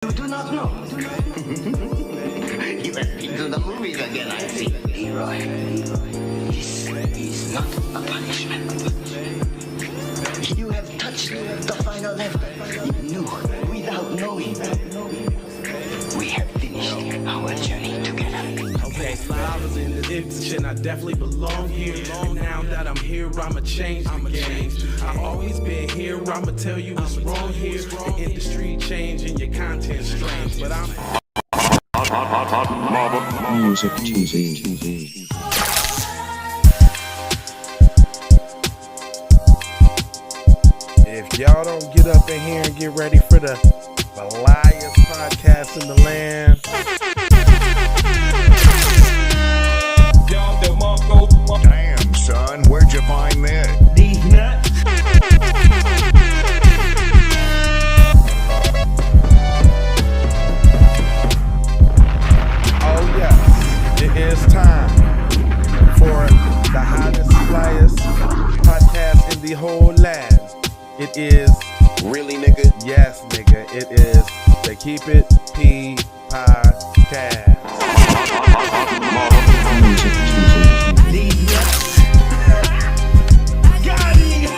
You do not know. You have been to the movies again, I see. Leroy, this is not a punishment. You have touched the final level. You knew without knowing. We have finished our journey together. Okay, I was in the ditch and I definitely belong here. And now that I'm here, I'ma change the game. I've always been here, I'ma tell you what's wrong here. The industry changing, your content strange, but I'm Music TV. If y'all don't get up in here and get ready for the liars podcast in the land. Damn, son, where'd you find this? These nuts. Oh yes, it is time for the hottest, flyest podcast in the whole land. It is Really, nigga? yes, nigga. It is the Keep It P podcast. Music TV. These nuts. Got it.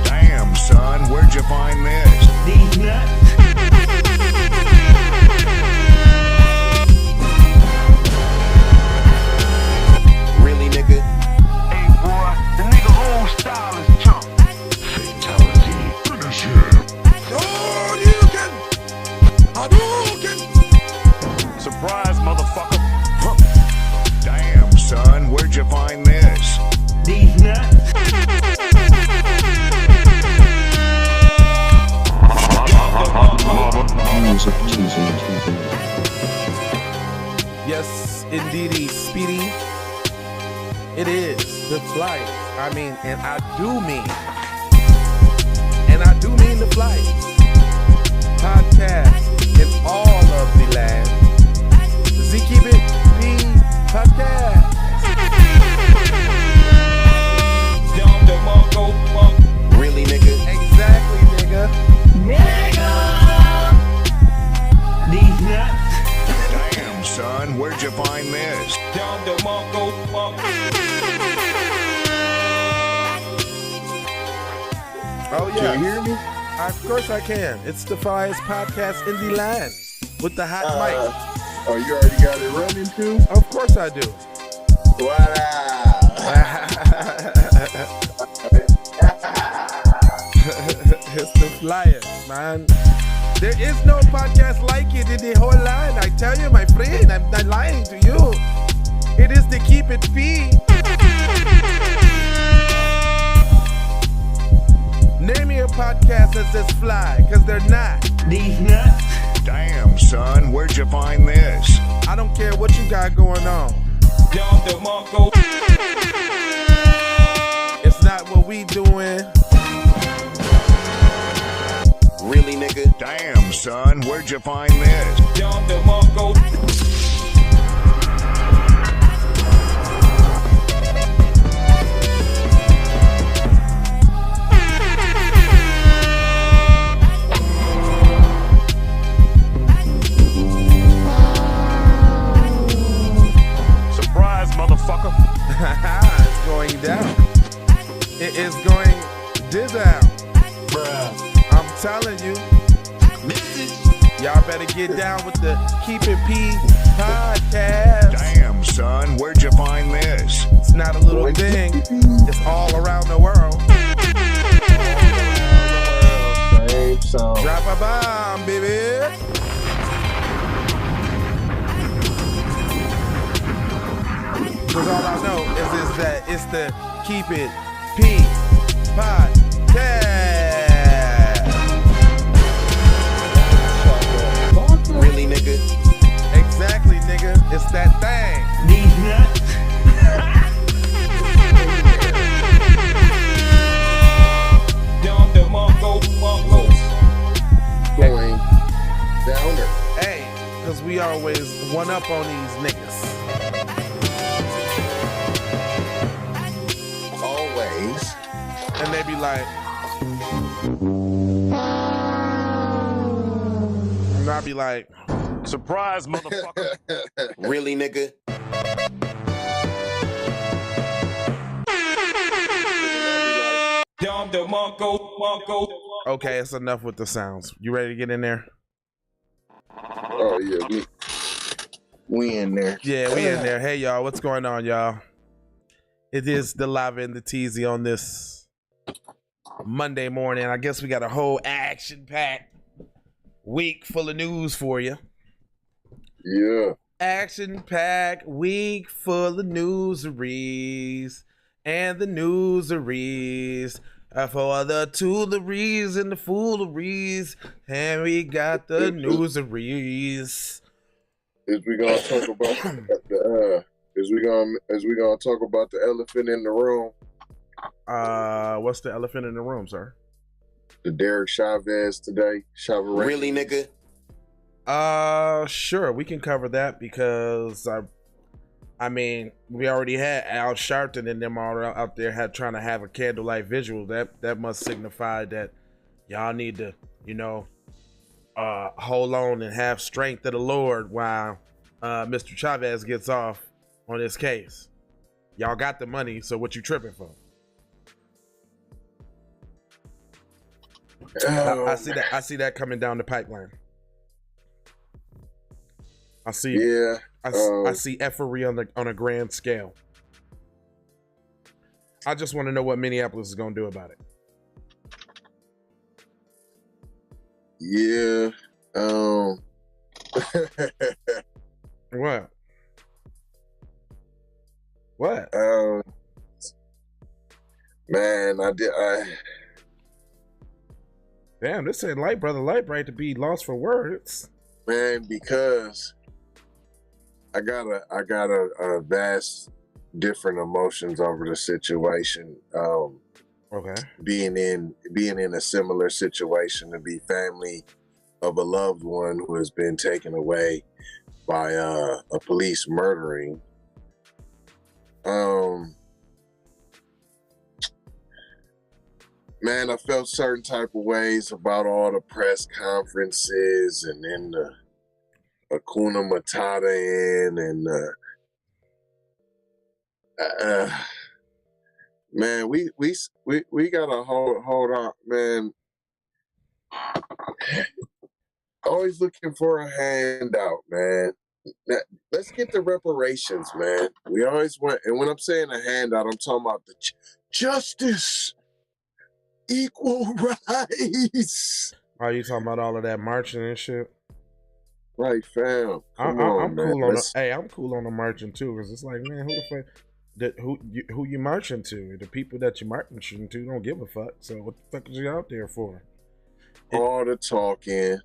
Damn, son, where'd you find this? These nuts. Really, nigga? Hey boy, the nigga whole style is junk. Fatality. Finish him. Surprise, motherfucker. Huh. Damn, son, where'd you find this? These nuts. Music TV. Yes, indeedy, Speedy. It is the flyers. I mean, and I do mean the flyers. Podcast in all of the land. Z Keep It P podcast. Really, nigga? Exactly, nigga. Nigga. These nuts. Damn, son, where'd you find this? Oh yeah. Can you hear me? Of course I can. It's the flyest podcast in the land with the hot mic. Oh, you already got it running too? Of course I do. What It's the flyers, man. There is no podcast like it in the whole land. I tell you, my friend, I'm not lying to you. It is the Keep It P. Name me a podcast that says fly, because they're not. These nuts. Damn, son, where'd you find this? I don't care what you got going on. It's not what we doing. Really, nigga? Damn, son, where'd you find this? Surprise, motherfucker. It's going down. It is going down. Bruh. I'm telling you. Y'all better get down with the Keep It P podcast. Damn, son, where'd you find this? It's not a little thing. It's all around the world. Same song. Drop a bomb, baby. Cause all I know is that it's the Keep It P podcast. Really, nigga? Exactly, nigga. It's that thing. These nuts. Going downer. Hey, cause we always one up on these niggas. Always. And they be like, I'll be like, Surprise, motherfucker. Really, nigga? okay, it's enough with the sounds. You ready to get in there? Oh yeah, we in there. Yeah, we in there. Hey y'all, what's going on, y'all? It is the Live and the Teasy on this Monday morning. I guess we got a whole action-packed week full of news for you. Yeah. Action-packed week full of newseries and the newseries for the tooleries and the fooleries, and we got the newseries. Is we gonna talk about is we gonna talk about the elephant in the room? What's the elephant in the room, sir? The Derek Chavez today. Chavez. Really, nigga? Sure, we can cover that because I mean, we already had Al Sharpton and them all out there trying to have a candlelight visual. That must signify that y'all need to, hold on and have strength of the Lord while Mr. Chavez gets off on this case. Y'all got the money, so what you tripping for? I see that coming down the pipeline. I see. Yeah. I see effery on a grand scale. I just want to know what Minneapolis is gonna do about it. Yeah. What? What? Man, Damn, this ain't Light Brother Light Bright to be lost for words. Man, because I got a vast different emotions over the situation. Okay. Being in a similar situation, to be family of a loved one who has been taken away by a police murdering. Man, I felt certain type of ways about all the press conferences and then the Hakuna Matata and man, we gotta hold on, man. Always looking for a handout, man. Let's get the reparations, man. We always want, and when I'm saying a handout, I'm talking about the justice, equal rights. Are you talking about all of that marching and shit? Right, fam. Come on, I'm man. cool on I'm cool on the marching too, because it's like, man, who the fuck, who you marching to? The people that you marching to don't give a fuck. So what the fuck is you out there for? All the talking.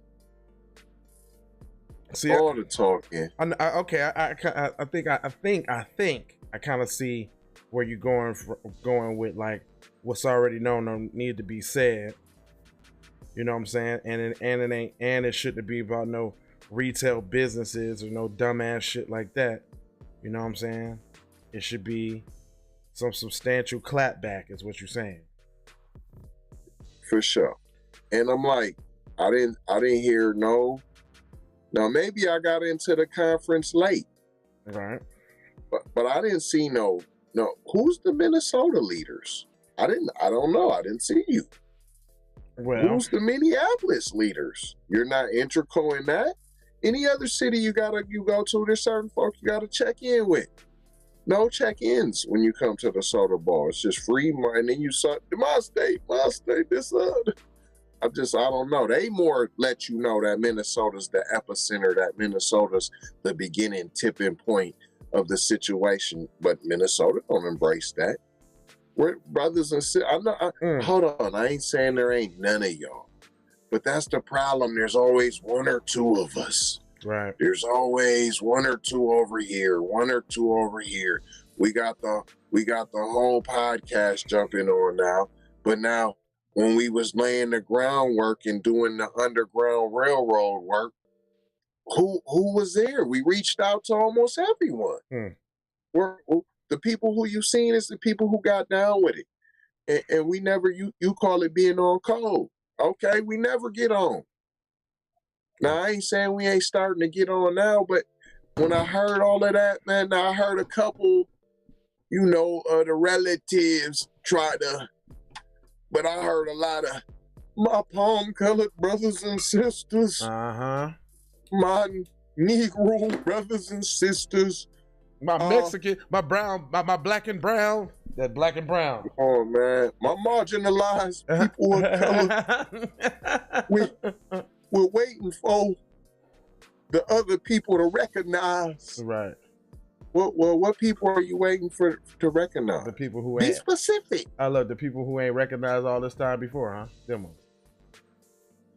See, all the talking. I think I kind of see where you're going with, like, what's already known don't need to be said. You know what I'm saying? And it shouldn't be about no retail businesses or no dumbass shit like that. You know what I'm saying? It should be some substantial clapback, is what you're saying. For sure. And I'm like, I didn't hear no. Now maybe I got into the conference late. Right. But I didn't see no. Who's the Minnesota leaders? I don't know. I didn't see you. Well, who's the Minneapolis leaders? You're not integral in that. Any other city you go to, there's certain folk you gotta check in with. No check-ins when you come to the soda bar. It's just free, and then you saw my state, this I don't know. They more let you know that Minnesota's the epicenter, that Minnesota's the beginning tipping point of the situation. But Minnesota don't embrace that. We're brothers and sisters. Hold on, I ain't saying there ain't none of y'all. But that's the problem. There's always one or two of us. Right. There's always one or two over here, one or two over here. We got the whole podcast jumping on now. But now, when we was laying the groundwork and doing the Underground Railroad work, who was there? We reached out to almost everyone. The people who you've seen is the people who got down with it. And we never, you call it being on code. Okay, we never get on. Now, I ain't saying we ain't starting to get on now, but when I heard all of that, man, I heard a couple, the relatives try to, but I heard a lot of my palm-colored brothers and sisters, my Negro brothers and sisters, my Mexican, my brown, my black and brown, that black and brown. Oh man, my marginalized people of color. We're waiting for the other people to recognize. Right. What people are you waiting for to recognize? The people who Be ain't specific. I love the people who ain't recognized all this time before, huh? Them ones.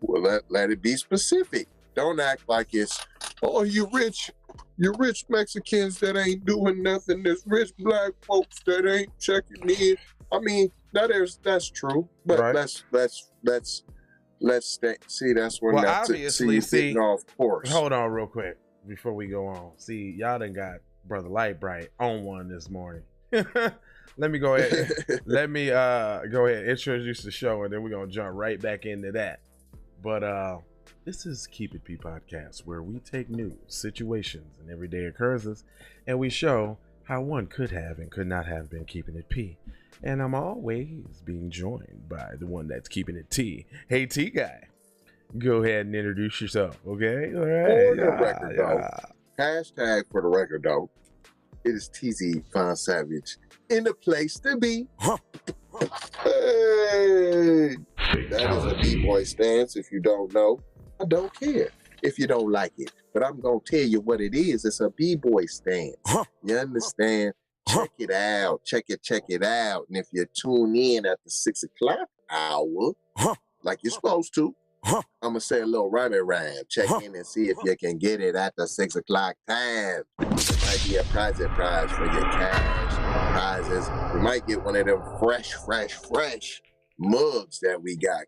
Well, let it be specific. Don't act like it's, oh, you rich Mexicans that ain't doing nothing. There's rich black folks that ain't checking in. I mean, that's true, but right. let's see. That's when obviously, getting off course. Hold on, real quick before we go on. See, y'all done got Brother Lightbright on one this morning. Let me go ahead. Let me go ahead introduce the show, and then we're gonna jump right back into that. But this is Keep It P podcast, where we take news, situations, and everyday occurrences, and we show how one could have and could not have been keeping it P. And I'm always being joined by the one that's keeping it T. Hey, T guy, go ahead and introduce yourself, okay? All right. For the record, though. Hashtag for the record, though. It is TZ Fine Savage in the place to be. Hey, that is a B-boy stance. If you don't know, I don't care if you don't like it, but I'm gonna tell you what it is. It's a B-boy stance. You understand? Check it out. Check it out. And if you tune in at the 6 o'clock hour, like you're supposed to, I'm gonna say a little rhyme. Check in and see if you can get it at the 6 o'clock time. There might be a prize for your cash prizes. We might get one of them fresh mugs that we got.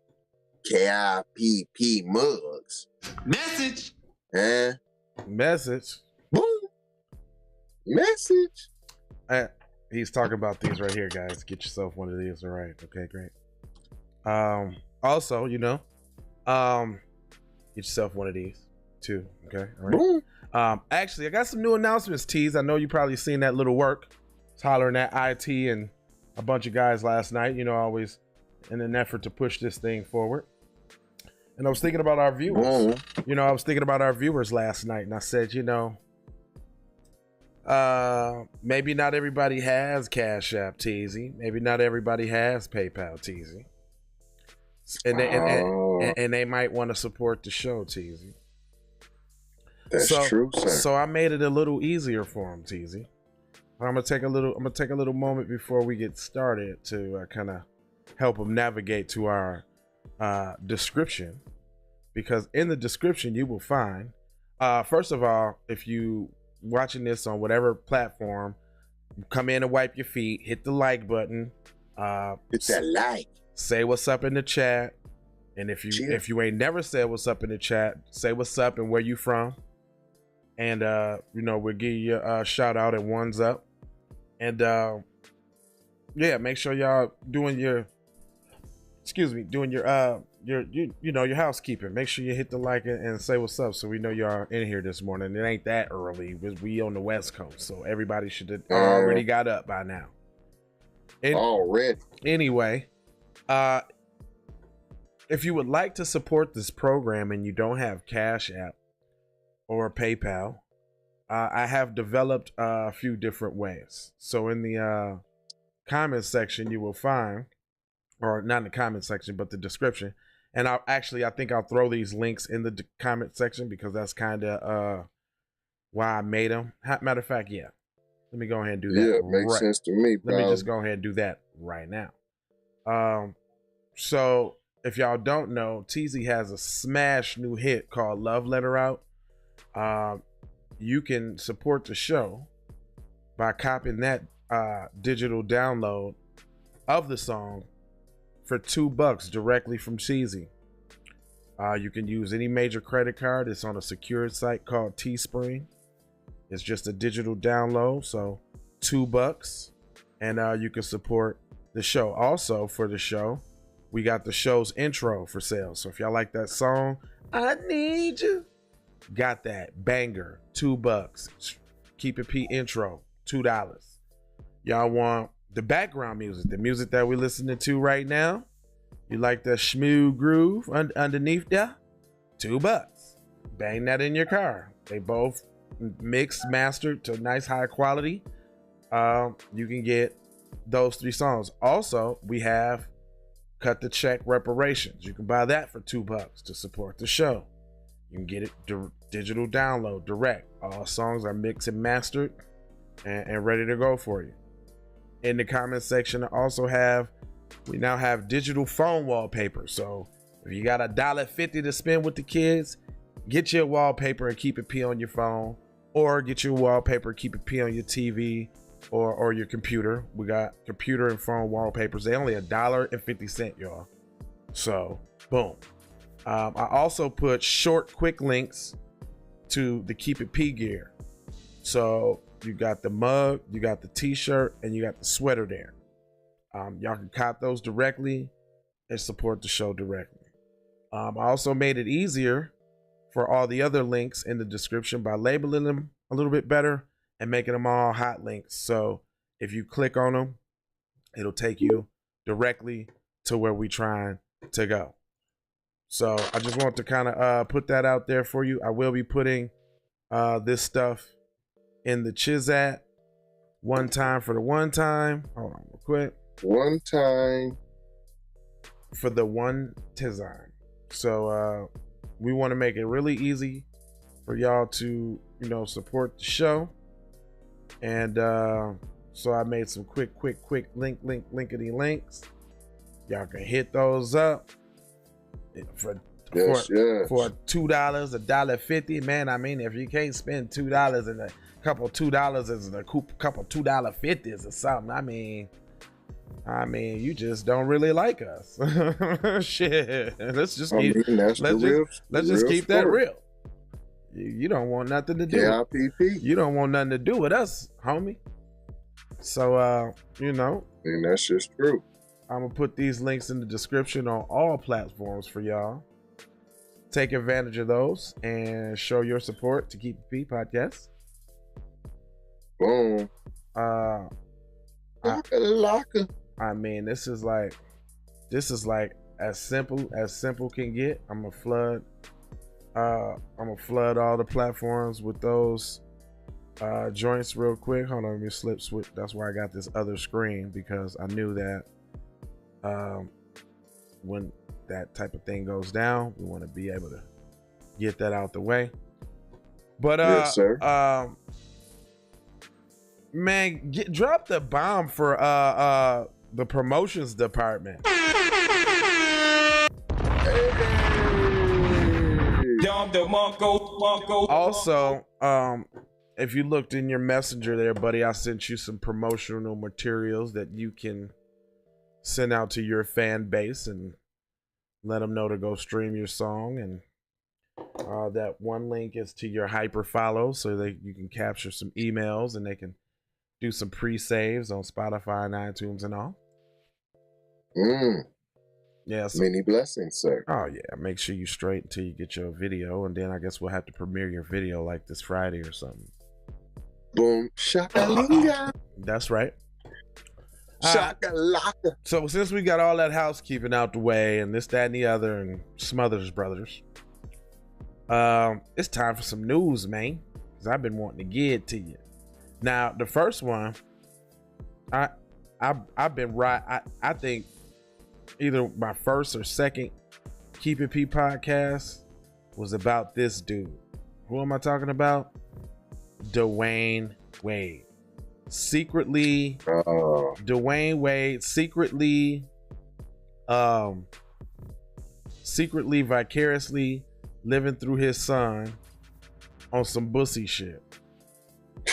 KIPP mugs. Message. Message. Boom. Message. He's talking about these right here, guys. Get yourself one of these. All right. Okay, great. Also, get yourself one of these too. Okay. All right. Boom. Actually, I got some new announcements, Tease. I know you probably seen that little work. It's hollering at IT and a bunch of guys last night, always in an effort to push this thing forward. And I was thinking about our viewers. Mm-hmm. I was thinking about our viewers last night, and I said, maybe not everybody has Cash App, Teasy. Maybe not everybody has PayPal, Teasy. And they might want to support the show, Teasy. That's true, sir. So I made it a little easier for them, Teasy. I'm gonna take a little moment before we get started to kind of help them navigate to our description, because in the description you will find, first of all, if you watching this on whatever platform, come in and wipe your feet, hit the like button, hit that like, say what's up in the chat, and if you ain't never said what's up in the chat, say what's up and where you from, and we'll give you a shout out and ones up. And make sure y'all doing your your housekeeping. Make sure you hit the like and say what's up, so we know y'all in here this morning. It ain't that early, we on the West Coast, so everybody should have already got up by now. Already. Anyway, if you would like to support this program and you don't have Cash App or PayPal, I have developed a few different ways. So in the comment section, you will find, or not in the comment section, but the description. And I think I'll throw these links in the comment section, because that's kind of why I made them. Matter of fact, yeah. Let me go ahead and do that. Yeah, it makes sense to me, bro. Let me just go ahead and do that right now. So if y'all don't know, TZ has a smash new hit called Love Letter out. You can support the show by copying that digital download of the song for $2 directly from Cheesy. You can use any major credit card. It's on a secured site called Teespring. It's just a digital download, so $2, and you can support the show. Also, for the show, we got the show's intro for sale. So if y'all like that song, I need you. Got that banger, $2. Keep it P intro, $2. Y'all want the background music, the music that we're listening to right now? You like the smooth groove underneath there? $2. Bang that in your car. They both mixed, mastered to nice high quality. You can get those 3 songs. Also, we have Cut the Check Reparations. You can buy that for $2 to support the show. You can get it digital download direct. All songs are mixed and mastered and ready to go for you. In the comment section, we now have digital phone wallpaper. So if you got $1.50 to spend with the kids, get your wallpaper and keep it P on your phone, or get your wallpaper, keep it P on your TV or your computer. We got computer and phone wallpapers. They only $1.50, y'all. So boom. I also put short, quick links to the Keep It P gear. So you got the mug, you got the t-shirt, and you got the sweater there. Y'all can cop those directly and support the show directly. I also made it easier for all the other links in the description by labeling them a little bit better and making them all hot links. So if you click on them, it'll take you directly to where we're trying to go. So I just want to kind of put that out there for you. I will be putting this stuff in the Chizat one time for the one time. Hold on real quick. One time for the one design. So we want to make it really easy for y'all to, support the show. And so I made some quick linkity links. Y'all can hit those up for $2, $1.50. Man, I mean, if you can't spend $2 and a couple $2 and a couple $2.50s or something, I mean, you just don't really like us. Shit. Let's just keep that real. You don't want nothing to do. You don't want nothing to do with us, homie. So and that's just true. I'm gonna put these links in the description on all platforms for y'all. Take advantage of those and show your support to Keep It P podcast. Boom. I mean, this is like as simple can get. I'm gonna flood all the platforms with those joints real quick. Hold on, let me switch. That's why I got this other screen, because I knew that when that type of thing goes down, we want to be able to get that out the way. But yes, sir. Man, drop the bomb for the promotions department. Also, if you looked in your messenger there, buddy, I sent you some promotional materials that you can send out to your fan base and let them know to go stream your song. And that one link is to your hyper follow, so that you can capture some emails and they can do some pre-saves on Spotify and iTunes and all. Yeah, so, many blessings, sir. Oh yeah, make sure you straight until you get your video, and then I guess we'll have to premiere your video like this Friday or something. Boom shakalinga. That's right. Shakalaka. So since we got all that housekeeping out the way and this, that, and the other, and Smothers Brothers, it's time for some news, man, because I've been wanting to get to you. Now, the first one, I've been right. I think either my first or second Keep It P podcast was about this dude. Who am I talking about? Dwayne Wade. Dwayne Wade secretly vicariously living through his son on some bussy shit.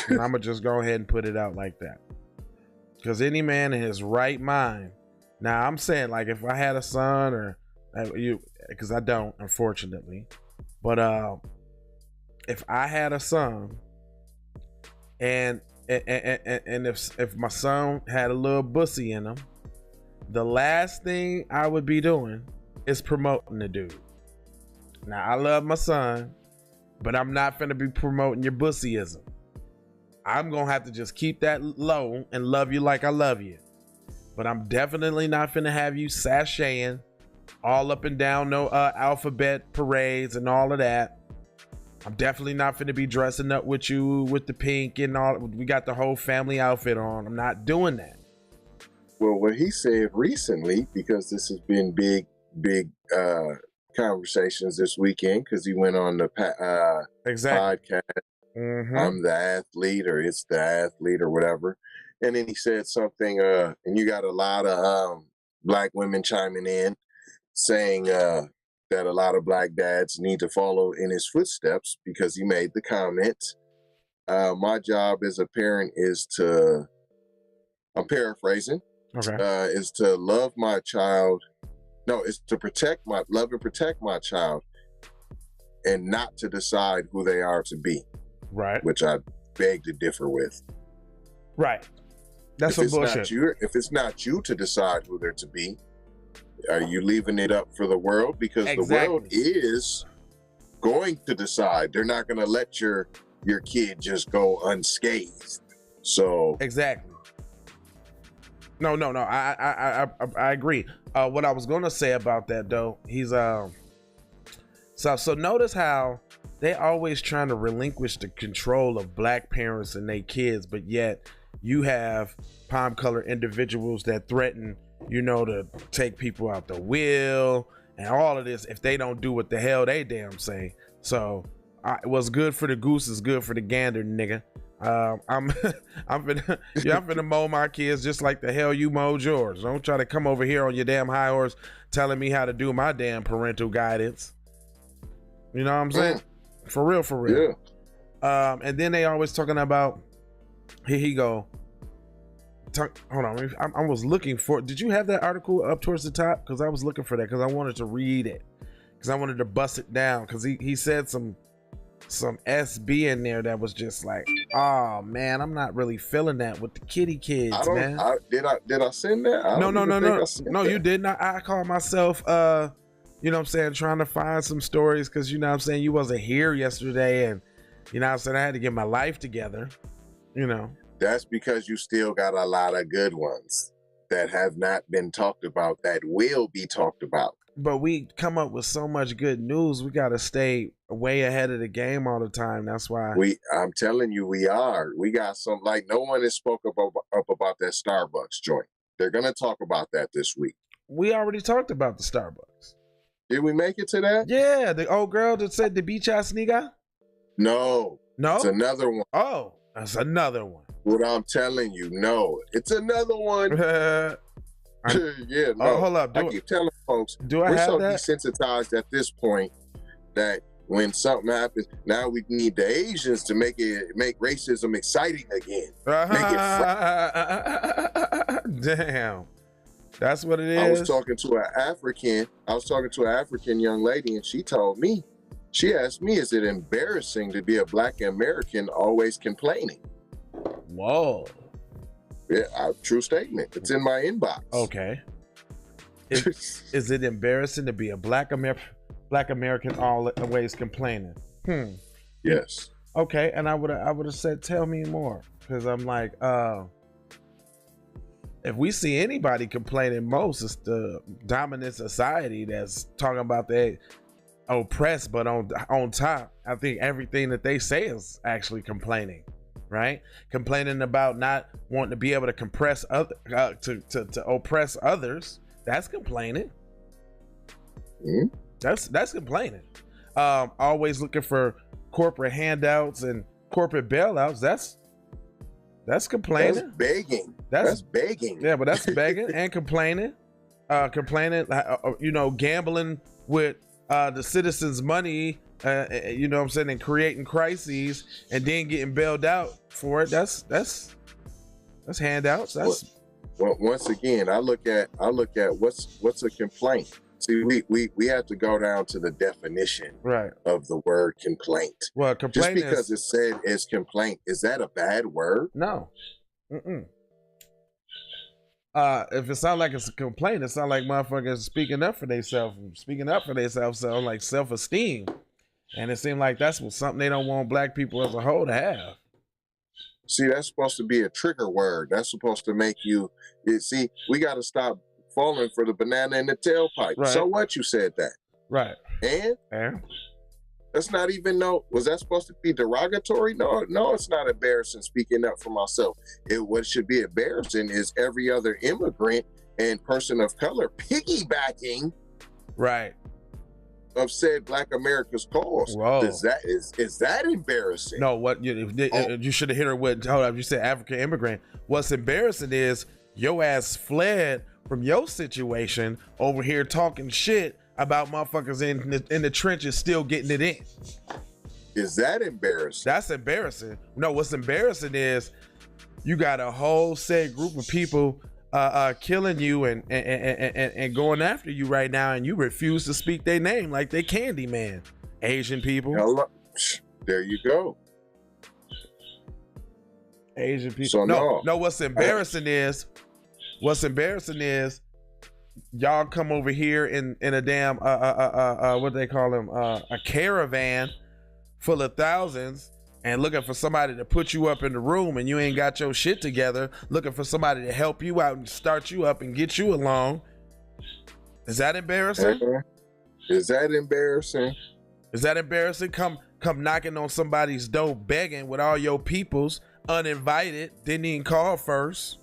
And I'm gonna just go ahead and put it out like that, because any man in his right mind. Now I'm saying, like, if I had a son, or because I don't, unfortunately, but if I had a son, and if my son had a little bussy in him, the last thing I would be doing is promoting the dude. Now, I love my son, but I'm not finna be promoting your bussyism. I'm gonna have to just keep that low and love you like I love you. But I'm definitely not finna have you sashaying all up and down no alphabet parades and all of that. I'm definitely not finna be dressing up with you with the pink and all. We got the whole family outfit on. I'm not doing that. Well, what he said recently, because this has been big conversations this weekend, because he went on the podcast. Mm-hmm. I'm the athlete, or it's the athlete, or whatever. And then he said something, and you got a lot of black women chiming in, saying that a lot of black dads need to follow in his footsteps, because he made the comment. My job as a parent is to, I'm paraphrasing, is to love my child. No, it's to love and protect my child, and not to decide who they are to be. Right. Which I beg to differ with. Right. That's some bullshit. If it's not you to decide who they're to be, are you leaving it up for the world? Because the world is going to decide. They're not going to let your kid just go unscathed. So exactly. No. I agree. What I was gonna say about that though, he's so notice how they always trying to relinquish the control of black parents and their kids, but yet you have palm color individuals that threaten, to take people out the will and all of this if they don't do what the hell they damn say. So what's good for the goose is good for the gander, nigga. I'm finna mow my kids just like the hell you mowed yours. Don't try to come over here on your damn high horse telling me how to do my damn parental guidance. You know what I'm saying? For real. Yeah. And then they always talking about, here he go. Hold on, I was looking for, did you have that article up towards the top? Because I was looking for that because I wanted to read it. Because I wanted to bust it down. Because he said some SB in there that was just like, oh man, I'm not really feeling that with the kitty kids, man. Did I send that? No, you didn't. I call myself you know what I'm saying, trying to find some stories, because you know what I'm saying, you wasn't here yesterday, and you know what I'm saying, I had to get my life together, That's because you still got a lot of good ones that have not been talked about that will be talked about. But we come up with so much good news, we got to stay way ahead of the game all the time. That's why I'm telling you, we got some, like, no one has spoke up about that Starbucks joint. They're going to talk about that this week. We already talked about the Starbucks. Did we make it to that? Yeah, the old girl that said the beach ass nigga? No, it's another one. Oh, that's another one. What I'm telling you, no, it's another one. Yeah, no. Oh, hold up. I keep telling folks, we're so desensitized at this point that when something happens, now we need the Asians to make racism exciting again. Make it damn. That's what it is. I was talking to an African young lady, and she asked me, is it embarrassing to be a black American always complaining? Whoa. Yeah, true statement. It's in my inbox. Okay. Is it embarrassing to be a black American always complaining? Yes. Okay, and I would have said, tell me more, because I'm like, if we see anybody complaining most, it's the dominant society that's talking about they oppressed, but on top, I think everything that they say is actually complaining. Right, complaining about not wanting to be able to compress to oppress others. That's complaining. That's complaining. Always looking for corporate handouts and corporate bailouts. That's complaining. That's begging. That's begging. Yeah, but that's begging and complaining. Gambling with the citizens' money. You know what I'm saying, and creating crises and then getting bailed out for it. That's handouts. Well, once again, I look at what's a complaint. See, we have to go down to the definition of the word complaint. Well, complaint just because it's said as complaint, is that a bad word? No. if it sounds like it's a complaint, it sounds like motherfuckers speaking up for themselves. Speaking up for themselves sound like self-esteem. And it seems like that's something they don't want black people as a whole to have. See, that's supposed to be a trigger word. That's supposed to make you see, we got to stop falling for the banana in the tailpipe. Right. So what, you said that? Right. And that's not even was that supposed to be derogatory? No, it's not embarrassing speaking up for myself. What should be embarrassing is every other immigrant and person of color piggybacking right of said Black America's cause. Whoa. Is that embarrassing? No, what you should have hit her with, hold up, you said African immigrant. What's embarrassing is your ass fled from your situation over here talking shit about motherfuckers in the trenches still getting it in. Is that embarrassing? That's embarrassing. No, what's embarrassing is you got a whole set group of people killing you and going after you right now, and you refuse to speak their name like they Candyman. Asian people. Hello. There you go. Asian people. So no, what's embarrassing is y'all come over here in a damn what they call them, a caravan full of thousands, and looking for somebody to put you up in the room, and you ain't got your shit together, looking for somebody to help you out and start you up and get you along. Is that embarrassing? Is that embarrassing? Is that embarrassing? Come knocking on somebody's door begging with all your peoples, uninvited, didn't even call first.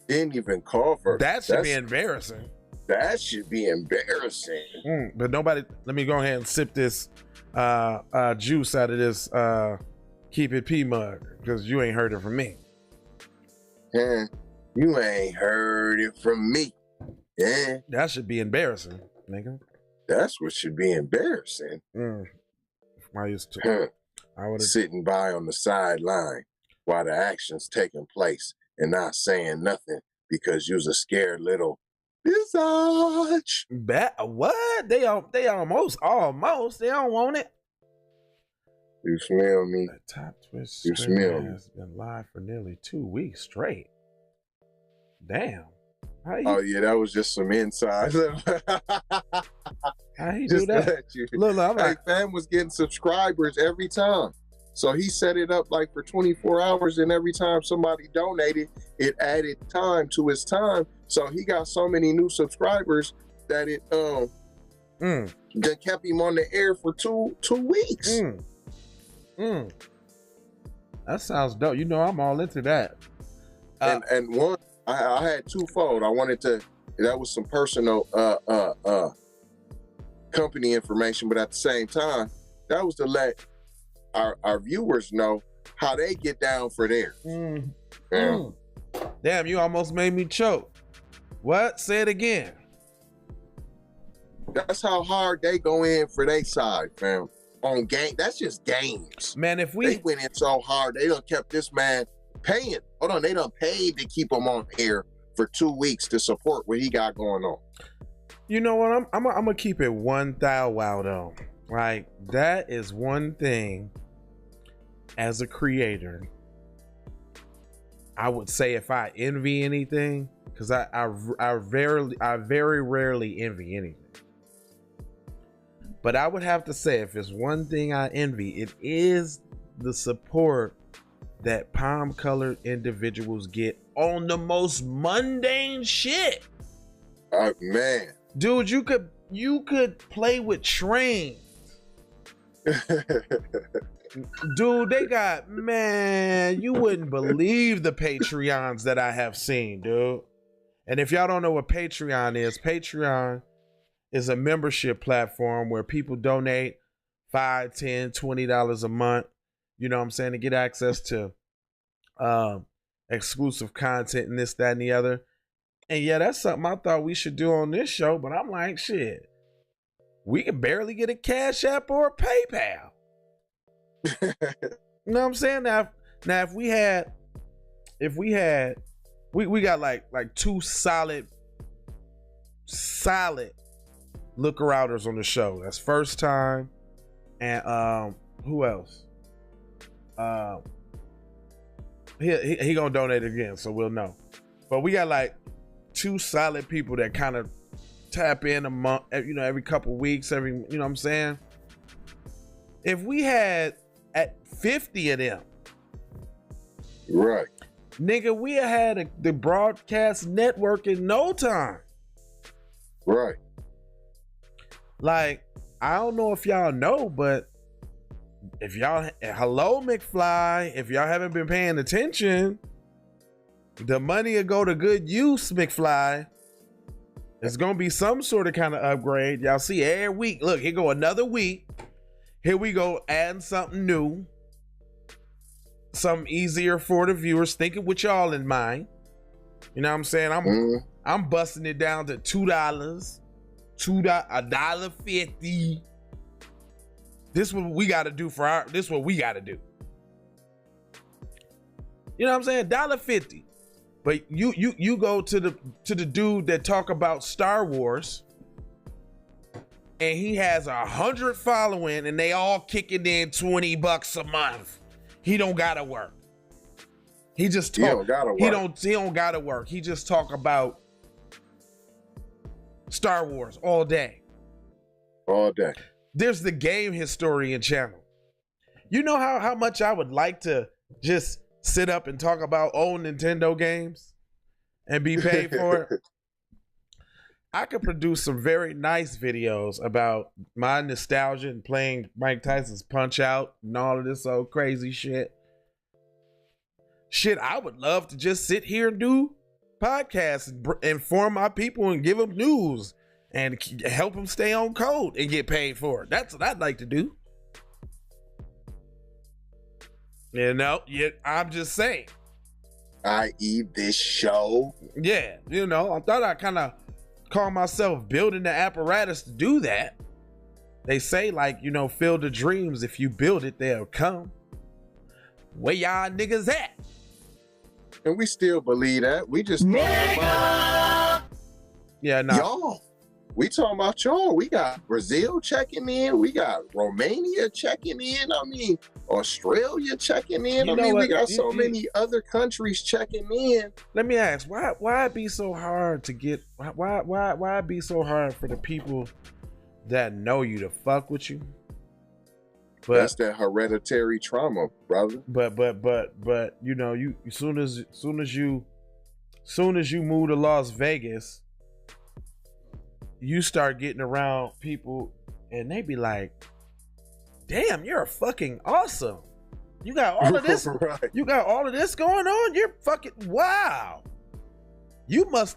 Didn't even call first. That should be embarrassing. That should be embarrassing. But nobody, let me go ahead and sip this juice out of this Keep It P mug, because you ain't heard it from me. Yeah, you ain't heard it from me. Yeah. That should be embarrassing, nigga. That's what should be embarrassing. I used to. I would sitting by on the sideline while the action's taking place and not saying nothing because you's a scared little visage. What? They almost. They don't want it. You smell me? The Top Twist you smell me? Has been live for nearly 2 weeks straight. Damn. Oh yeah, that was just some inside. How he do that? Look, fam was getting subscribers every time. So he set it up like for 24 hours, and every time somebody donated, it added time to his time. So he got so many new subscribers that it that kept him on the air for two weeks. That sounds dope. You know, I'm all into that. And one, I had twofold. I wanted to, that was some personal company information, but at the same time, that was to let our viewers know how they get down for theirs. Damn, you almost made me choke. What? Say it again. That's how hard they go in for their side, fam. On game, that's just games. Man, if they went in so hard, they done kept this man paying. Hold on, they done paid to keep him on air for 2 weeks to support what he got going on. You know what? I'm gonna keep it 1,000 wow though. Like, that is one thing as a creator, I would say if I envy anything, because I very rarely envy anything. But I would have to say, if it's one thing I envy, it is the support that palm-colored individuals get on the most mundane shit. Man. Dude, you could play with trains. Dude, they got, man, you wouldn't believe the Patreons that I have seen, dude. And if y'all don't know what Patreon is a membership platform where people donate $5, $10, $20 a month, you know what I'm saying, to get access to exclusive content and this, that, and the other. And yeah, that's something I thought we should do on this show, but I'm like, shit, we can barely get a Cash App or a PayPal. You know what I'm saying? Now if we got like two solid looker outers on the show. That's First Time and who else? He gonna donate again, so we'll know. But we got like two solid people that kind of tap in a month, you know, every couple weeks, every, you know what I'm saying? If we had at 50 of them, Right. nigga, we had the broadcast network in no time. Right. Like, I don't know if y'all know, but if y'all, hello McFly, if y'all haven't been paying attention, the money will go to good use, McFly. It's gonna be some sort of kind of upgrade. Y'all see every week. Look, here go another week. Here we go, adding something new. Something easier for the viewers, thinking with y'all in mind. You know what I'm saying? I'm busting it down to $2, $1.50. This is what we gotta do this is what we gotta do. You know what I'm saying? $1.50. But you go to the dude that talk about Star Wars, and he has 100 following, and they all kicking in $20 a month. He don't gotta work. He just talk. He don't gotta work. He don't gotta work. He just talk about Star Wars all day. All day. There's the game historian channel. You know how much I would like to just sit up and talk about old Nintendo games and be paid for it. I could produce some very nice videos about my nostalgia and playing Mike Tyson's Punch Out and all of this old crazy shit. Shit, I would love to just sit here and do podcasts and inform my people and give them news and help them stay on code and get paid for it. That's what I'd like to do. You know, I'm just saying. I.e. this show. Yeah, you know, I thought I kind of call myself building the apparatus to do that. They say, like, you know, field of dreams, if you build it, they'll come. Where y'all niggas at? And we still believe that. We just Yeah, no. y'all. We talking about y'all. We got Brazil checking in. We got Romania checking in. I mean, Australia checking in. You I know mean, what? we got so many other countries checking in. Let me ask, why it be so hard to get, why it be so hard for the people that know you to fuck with you? But that's that hereditary trauma, brother. But you know, you soon as you move to Las Vegas, you start getting around people and they be like, damn, you're fucking awesome. You got all of this. Right. You got all of this going on. You're fucking wow. You must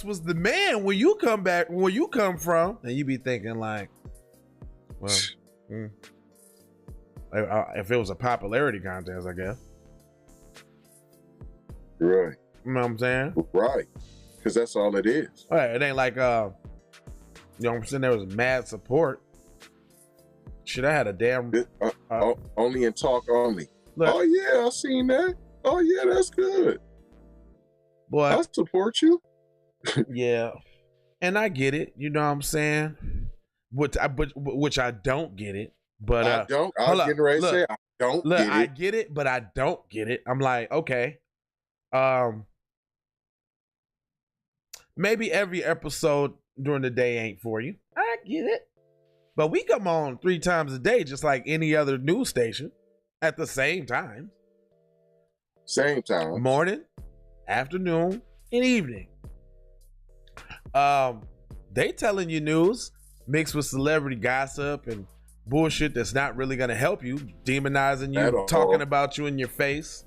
was the man when you come back, where you come from. And you be thinking like, well, if it was a popularity contest, I guess. Right. You know what I'm saying? Right. Because that's all it is. All right, it ain't like, you know what I'm saying? There was mad support. Shit, I had a damn... only in talk only. Look, oh, yeah, I seen that. Oh, yeah, that's good. Boy, I support you. Yeah. And I get it. You know what I'm saying? Which I don't get it. But I don't. I was getting ready to say, I don't get it. I get it, but I don't get it. I'm like, okay. Maybe every episode during the day ain't for you. I get it. But we come on 3 times a day, just like any other news station, at the same time. Same time. Morning, afternoon, and evening. They telling you news mixed with celebrity gossip and bullshit that's not really gonna help you, demonizing you, talking about you in your face.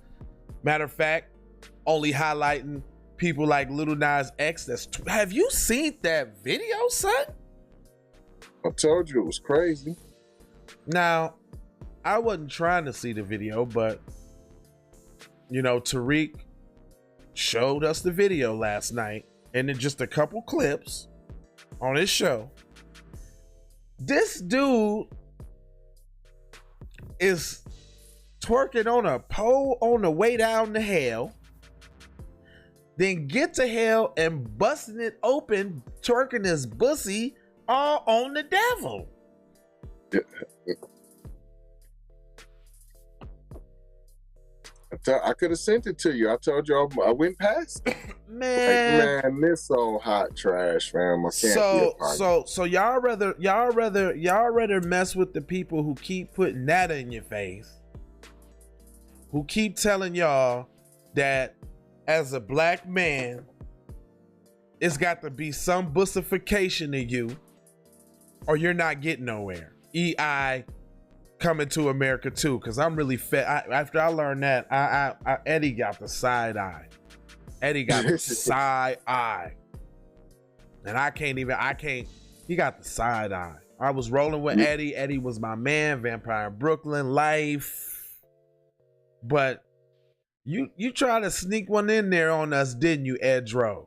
Matter of fact, only highlighting people like Lil Nas X. Have you seen that video, son? I told you it was crazy. Now, I wasn't trying to see the video, but you know, Tariq showed us the video last night, and then just a couple clips on his show. This dude is twerking on a pole on the way down to hell, then get to hell and busting it open, twerking his pussy all on the devil. I could have sent it to you. I told you I went past it. Man, This so hot trash, fam. I can't be a part of it. So y'all rather mess with the people who keep putting that in your face, who keep telling y'all that as a black man, it's got to be some bussification of you, or you're not getting nowhere. EI coming to America too, because I'm really fed. After I learned that, Eddie got the side eye. Eddie got the side eye. And I can't. He got the side eye. I was rolling with Eddie. Eddie was my man, Vampire Brooklyn life. But you tried to sneak one in there on us, didn't you, Edro?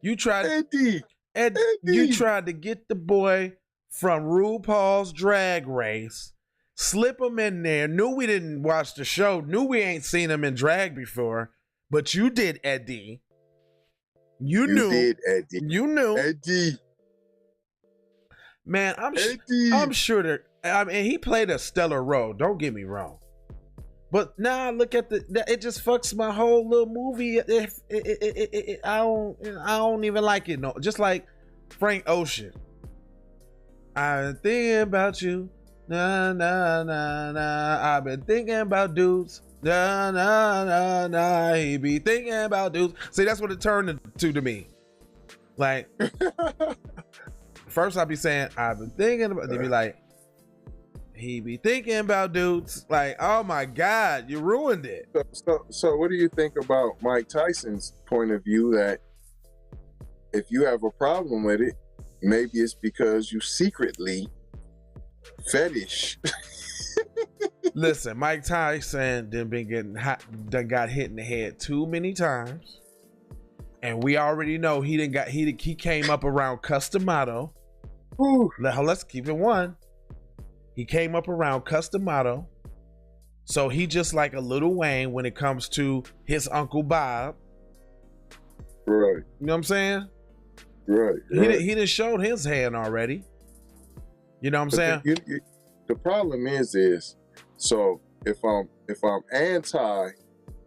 You tried Eddie. You tried to get the boy from RuPaul's Drag Race, slip him in there. Knew we didn't watch the show. Knew we ain't seen him in drag before. But you did, Eddie. You knew. Did, Eddie. You knew. Eddie. Man, I'm sure that. I mean, he played a stellar role. Don't get me wrong. But now I look at it just fucks my whole little movie. I don't even like it. No, just like Frank Ocean. I've been thinking about you. Nah, nah, nah, nah. I've been thinking about dudes. Nah, nah, nah, nah. He be thinking about dudes. See, that's what it turned to me. Like, first I'll be saying, I've been thinking about, they be like, he be thinking about dudes. Like, oh my God, you ruined it. So what do you think about Mike Tyson's point of view that if you have a problem with it, maybe it's because you secretly fetish. Listen, Mike Tyson done got hit in the head too many times, and we already know he came up around Customato. Let's keep it one. He came up around Customato, so he just like a Lil Wayne when it comes to his Uncle Bob. Right. You know what I'm saying? Right. He done showed his hand already. You know what I'm saying? The problem is so if I'm anti,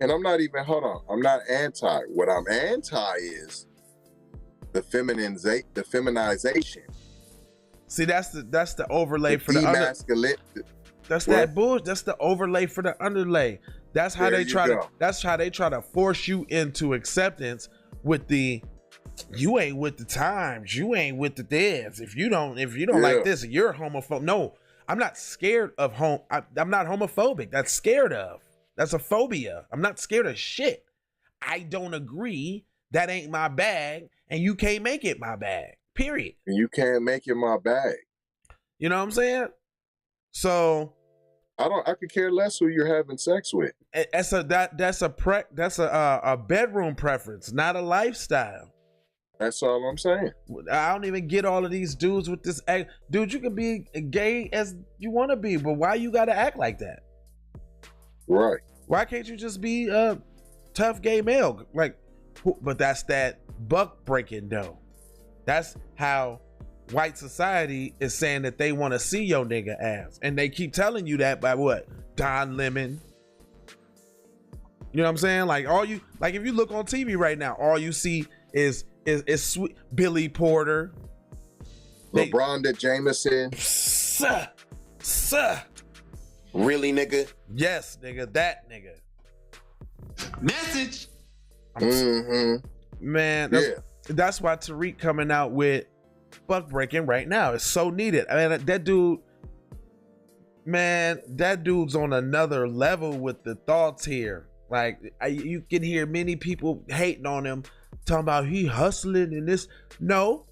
and I'm not even, hold on, I'm not anti. What I'm anti is the feminization. See, that's the overlay for the demasculate. That's that bullshit. That's the overlay for the underlay. That's how they try to force you into acceptance with the you ain't with the times, you ain't with the this. If you don't like this, you're homophobic. No, I'm not scared of I'm not homophobic. That's scared of. That's a phobia. I'm not scared of shit. I don't agree. That ain't my bag, and you can't make it my bag. Period. And you can't make it my bag. You know what I'm saying? So I could care less who you're having sex with. That's a bedroom preference, not a lifestyle. That's all I'm saying. I don't even get all of these dudes with this act. Dude, you can be gay as you want to be, but why you got to act like that? Right. Why can't you just be a tough gay male? Like, but that's that buck breaking though. That's how white society is saying that they want to see your nigga ass. And they keep telling you that by what? Don Lemon. You know what I'm saying? Like if you look on TV right now, all you see is sweet Billy Porter, LeBron Jameson. Sir. Really, nigga? Yes, nigga, that nigga. Message. Man, that's why Tariq coming out with buck breaking right now. It's so needed. I mean, that dude's on another level with the thoughts here. Like, you can hear many people hating on him, talking about he hustling and this. No,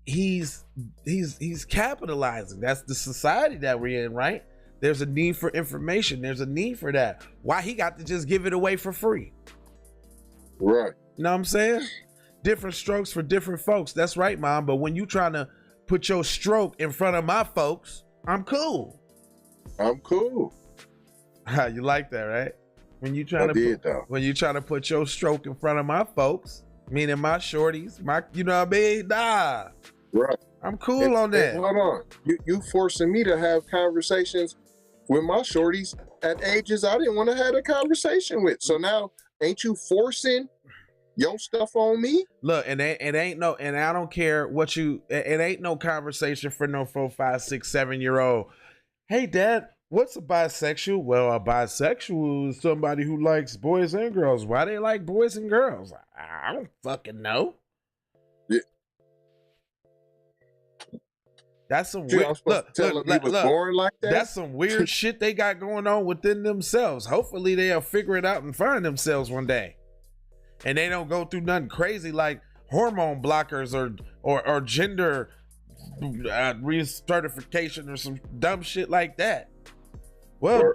he's capitalizing. That's the society that we're in, right? There's a need for information. There's a need for that. Why he got to just give it away for free? Right. You know what I'm saying? Different strokes for different folks. That's right, Mom. But when you trying to put your stroke in front of my folks, I'm cool. I'm cool. You like that, right? When you trying to put your stroke in front of my folks, meaning my shorties, you know what I mean? Nah. Right. I'm cool on that. Hold on. You forcing me to have conversations with my shorties at ages I didn't want to have a conversation with. So now, ain't you forcing your stuff on me? Look, and it ain't no, and I don't care what you. It ain't no conversation for no 4, 5, 6, 7-year-old. Hey, Dad, what's a bisexual? Well, a bisexual is somebody who likes boys and girls. Why they like boys and girls? I don't fucking know. Yeah. That's some You weird. I'm supposed to tell him he was born like that? That's some weird shit they got going on within themselves. Hopefully, they'll figure it out and find themselves one day, and they don't go through nothing crazy like hormone blockers or gender recertification or some dumb shit like that. Well,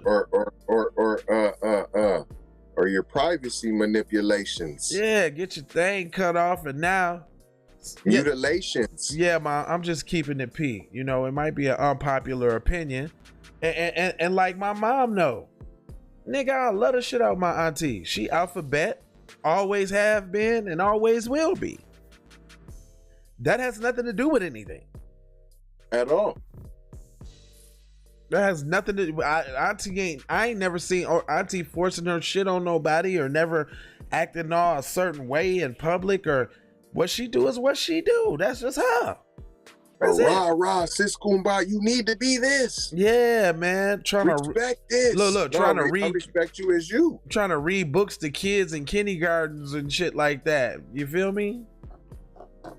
or your privacy manipulations. Yeah, get your thing cut off, and now mutilations. Yeah, I'm just keeping it P. You know, it might be an unpopular opinion, and like my mom know, nigga, I love the shit out of my auntie. She alphabet, always have been, and always will be. That has nothing to do with anything at all. That has nothing to do. I ain't never seen auntie forcing her shit on nobody or never acting all a certain way in public, or what she do is what she do. That's just her. That's rah, sis Kumbaya, you need to be this. Yeah, man. Trying to respect this. Look, trying to read. I respect you as you. Trying to read books to kids in kindergartens and shit like that. You feel me?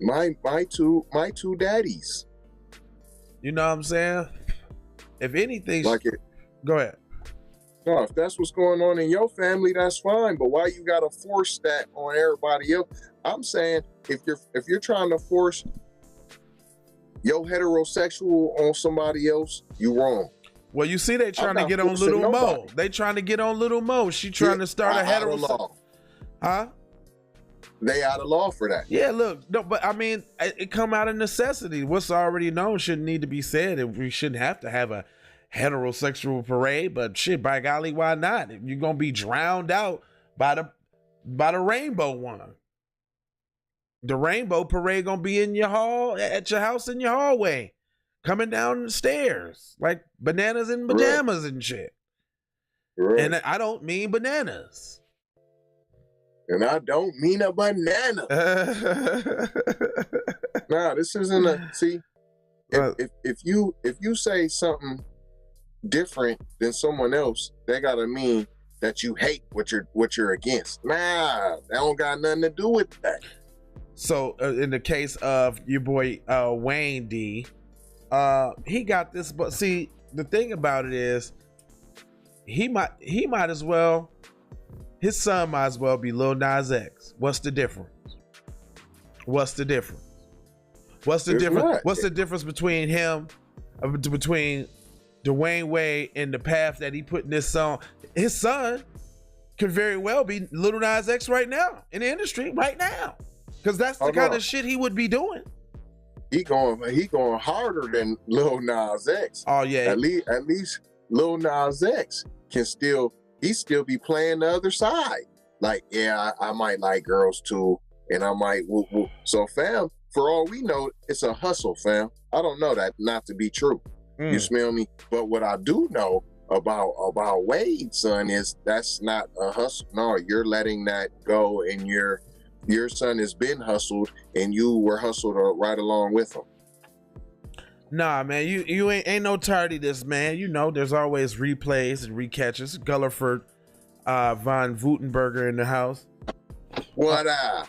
My two daddies. You know what I'm saying? If anything, like it. Go ahead. No, if that's what's going on in your family, that's fine. But why you gotta force that on everybody else? I'm saying if you're trying to force your heterosexual on somebody else, you wrong. Well, you see, they trying to get on Little Mo. They trying to get on Little Mo. She trying to start a heterosexual. Huh? They out of law for that. Yeah, look, no, but I mean, it come out of necessity. What's already known shouldn't need to be said. We shouldn't have to have a heterosexual parade, but shit, by golly, why not? You're gonna be drowned out by the rainbow one. The rainbow parade gonna be in your hall, at your house, in your hallway, coming down the stairs like bananas and pajamas and shit. Right. And I don't mean bananas. And I don't mean a banana. Nah, this isn't a see. If you say something different than someone else, they gotta mean that you hate what you're against. Nah, that don't got nothing to do with that. So in the case of your boy Wayne D, he got this. But see, the thing about it is, he might as well. His son might as well be Lil Nas X. What's the difference? What's the difference? What's the difference? What's the difference between him, between Dwayne Wade and the path that he put in this song? His son could very well be Lil Nas X right now in the industry right now, because that's the kind of shit he would be doing. He going harder than Lil Nas X. Oh yeah. At least Lil Nas X can still be playing the other side. Like, yeah, I might like girls too, and I might whoop whoop. So fam, for all we know, it's a hustle, fam. I don't know that not to be true. You smell me? But what I do know about Wade, son, is that's not a hustle. No, you're letting that go, and your son has been hustled, and you were hustled right along with him. Nah, man, you ain't no tardiness, man. You know, there's always replays and recatches. Gullerford, Von Woutenberger in the house. What up?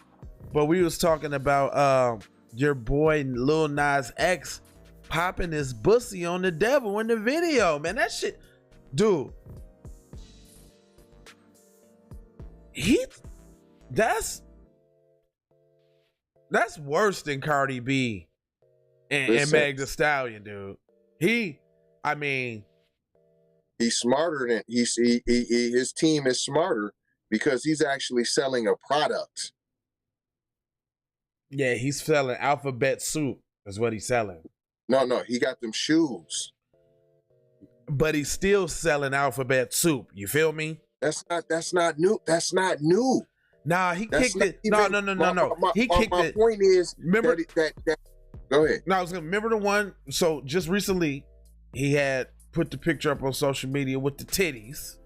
But we was talking about your boy Lil Nas X popping his bussy on the devil in the video, man. That shit, dude. That's worse than Cardi B and Meg Thee Stallion, dude. He's smarter than his team is smarter because he's actually selling a product. Yeah, he's selling alphabet soup is what he's selling. No, he got them shoes. But he's still selling alphabet soup. You feel me? That's not new. That's not new. Nah, he kicked it. No. He kicked it. My point is, remember that go ahead. No, I was gonna remember the one. So just recently, he had put the picture up on social media with the titties.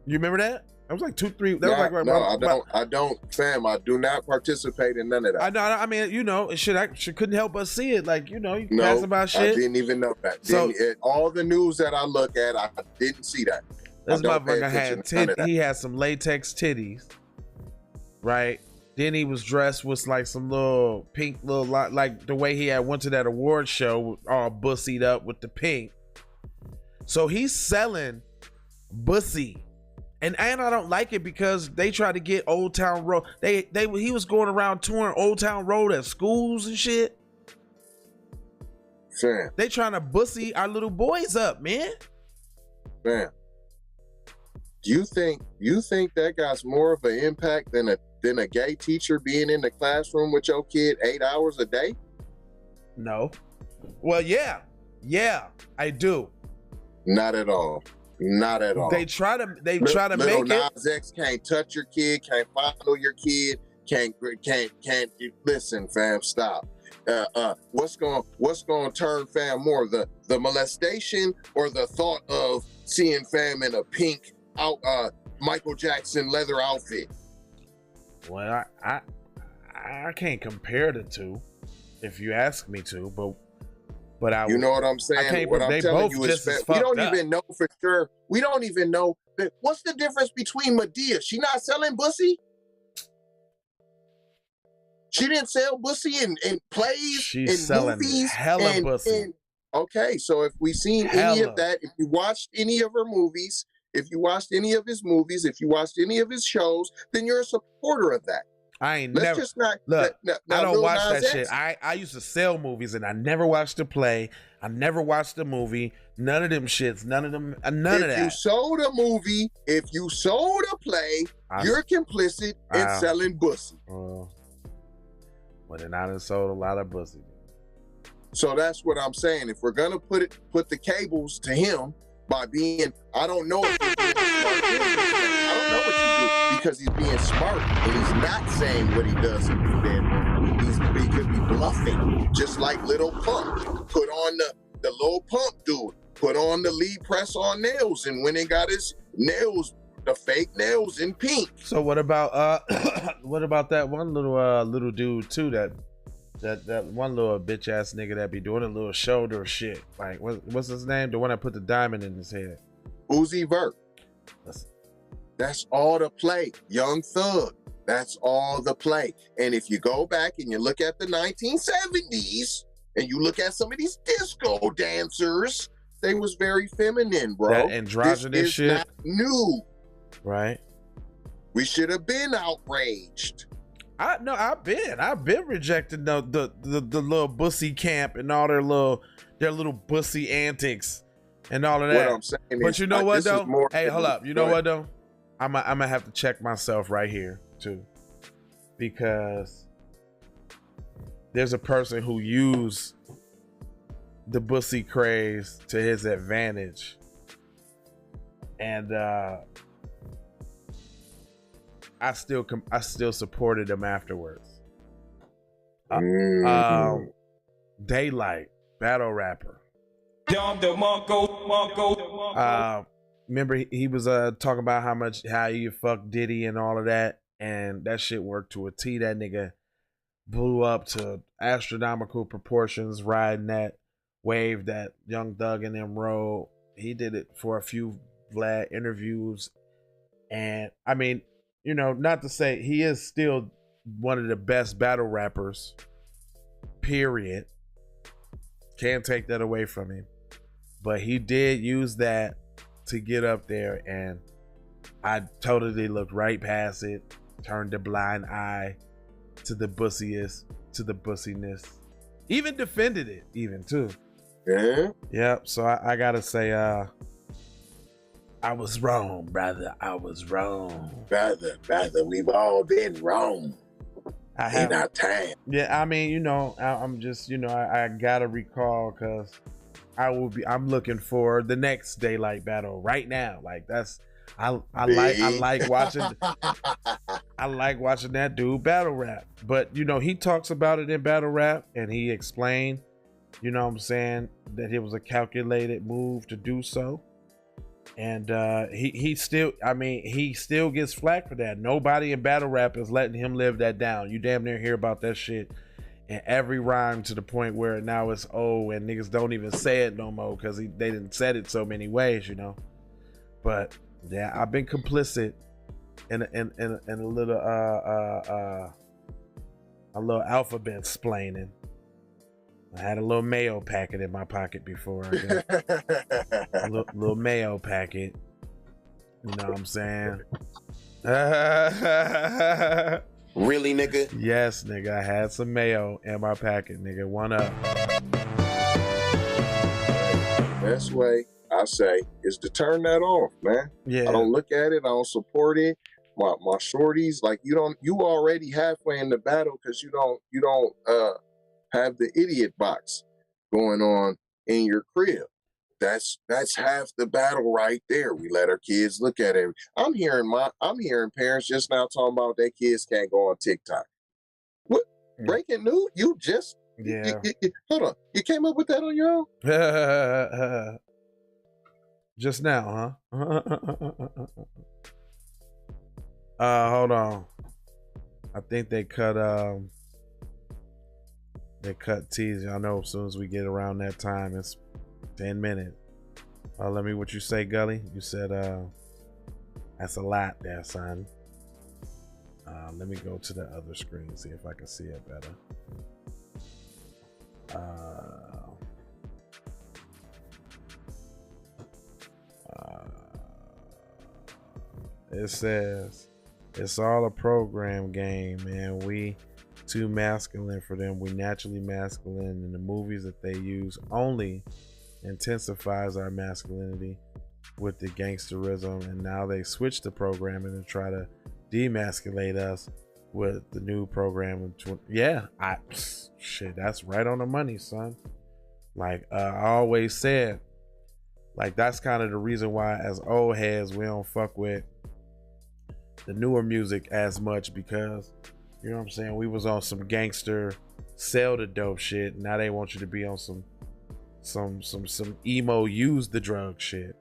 You remember that? That was like 2-3. That was like I don't, fam. I do not participate in none of that. I mean, you know, I couldn't help but see it. Like, you know, you pass about shit. I didn't even know that. So, all the news that I look at, I didn't see that. This motherfucker had he had some latex titties, right? Then he was dressed with like some little pink like the way he had went to that award show, all bussied up with the pink. So he's selling bussy. And I don't like it because they try to get Old Town Road. He was going around touring Old Town Road at schools and shit. Fam. They trying to bussy our little boys up, man. Fam. Do you think that got more of an impact than a gay teacher being in the classroom with your kid 8 hours a day? No. Well, yeah, I do. Not at all. Not at all. They try to make Lil it. Nas X can't touch your kid, can't follow your kid, can't listen, fam. Stop. What's going to turn fam more, the molestation or the thought of seeing fam in a pink Michael Jackson leather outfit? Well, I can't compare the two, if you ask me to, but I. You know what I'm saying? What I'm telling you is, we don't even know for sure. We don't even know what's the difference between Medea. She not selling pussy. She didn't sell pussy in plays. She's in selling movies, hella pussy. Okay, so if we seen any of that, if you watched any of her movies, if you watched any of his movies, if you watched any of his shows, then you're a supporter of that. I ain't Let's never just not look. I don't watch that shit. X. I used to sell movies and I never watched the play. I never watched the movie. None of them shits. None of them. None of that. If you sold a movie, if you sold a play, you're complicit in selling pussy. Well, then I done sold a lot of pussy. So that's what I'm saying. If we're gonna put the cables to him by being, I don't know if he's being smart. I don't know what you do because he's being smart and he's not saying what he does in the bedroom. He could be bluffing, just like Little Pump. Put on the Lil Pump dude. Put on the lead press on nails, and when he got his nails, the fake nails in pink. So what about that one little dude too? That one little bitch ass nigga that be doing a little shoulder shit. Like what's his name? The one that put the diamond in his head. Uzi Vert. That's all the play. Young Thug. That's all the play. And if you go back and you look at the 1970s and you look at some of these disco dancers, they was very feminine, bro. That androgynous shit. Not new. Right. We should have been outraged. I've been rejecting the little bussy camp and all their little bussy antics and all of that. What I'm saying but is, you know what though? Hey, hold up. You know what though? I'm gonna have to check myself right here too, because there's a person who used the bussy craze to his advantage, and I still supported him afterwards. Daylight, battle rapper. Remember he was talking about how you fuck Diddy and all of that, and that shit worked to a T. That nigga blew up to astronomical proportions riding that wave that Young Thug and them rode. He did it for a few Vlad interviews, and I mean, you know, not to say he is still one of the best battle rappers, period. Can't take that away from him. But he did use that to get up there, and I totally looked right past it, turned a blind eye to the bussiest, to the bussiness. Even defended it, even too. Yeah. Yep. So I gotta say, I was wrong, brother. I was wrong. Brother, we've all been wrong in our time. Yeah, I mean, you know, I'm just, you know, I gotta recall because I'm looking for the next Daylight battle right now. Like I like watching I like watching that dude battle rap. But you know, he talks about it in battle rap and he explained You know what I'm saying? That it was a calculated move to do so. And he still, I mean, he still gets flack for that. Nobody in battle rap is letting him live that down. You damn near hear about that shit in every rhyme, to the point where now it's and niggas don't even say it no more because they didn't said it so many ways, you know. But yeah, I've been complicit in a little alphabet splaining. I had a little mayo packet in my pocket before. I got a little mayo packet. You know what I'm saying? Really, nigga? Yes, nigga. I had some mayo in my packet, nigga. One up. Best way, I say, is to turn that off, man. Yeah. I don't look at it. I don't support it. My shorties, like, you already halfway in the battle because you don't have the idiot box going on in your crib. That's half the battle right there. We let our kids look at it. I'm hearing parents just now talking about their kids can't go on TikTok. What? Breaking news? You just hold on. You came up with that on your own? Just now, huh? Hold on. I think they cut teas. Y'all know as soon as we get around that time, it's 10 minutes. Let me, what you say, Gully? You said that's a lot there, son. Let me go to the other screen, see if I can see it better. It says it's all a program game, man. We too masculine for them. We naturally masculine, and the movies that they use only intensifies our masculinity with the gangsterism, and now they switch the programming and try to demasculate us with the new program. Yeah, shit, that's right on the money, son. Like I always said, like that's kind of the reason why as old heads we don't fuck with the newer music as much, because you know what I'm saying, we was on some gangster sell the dope shit. Now they want you to be on some emo use the drug shit.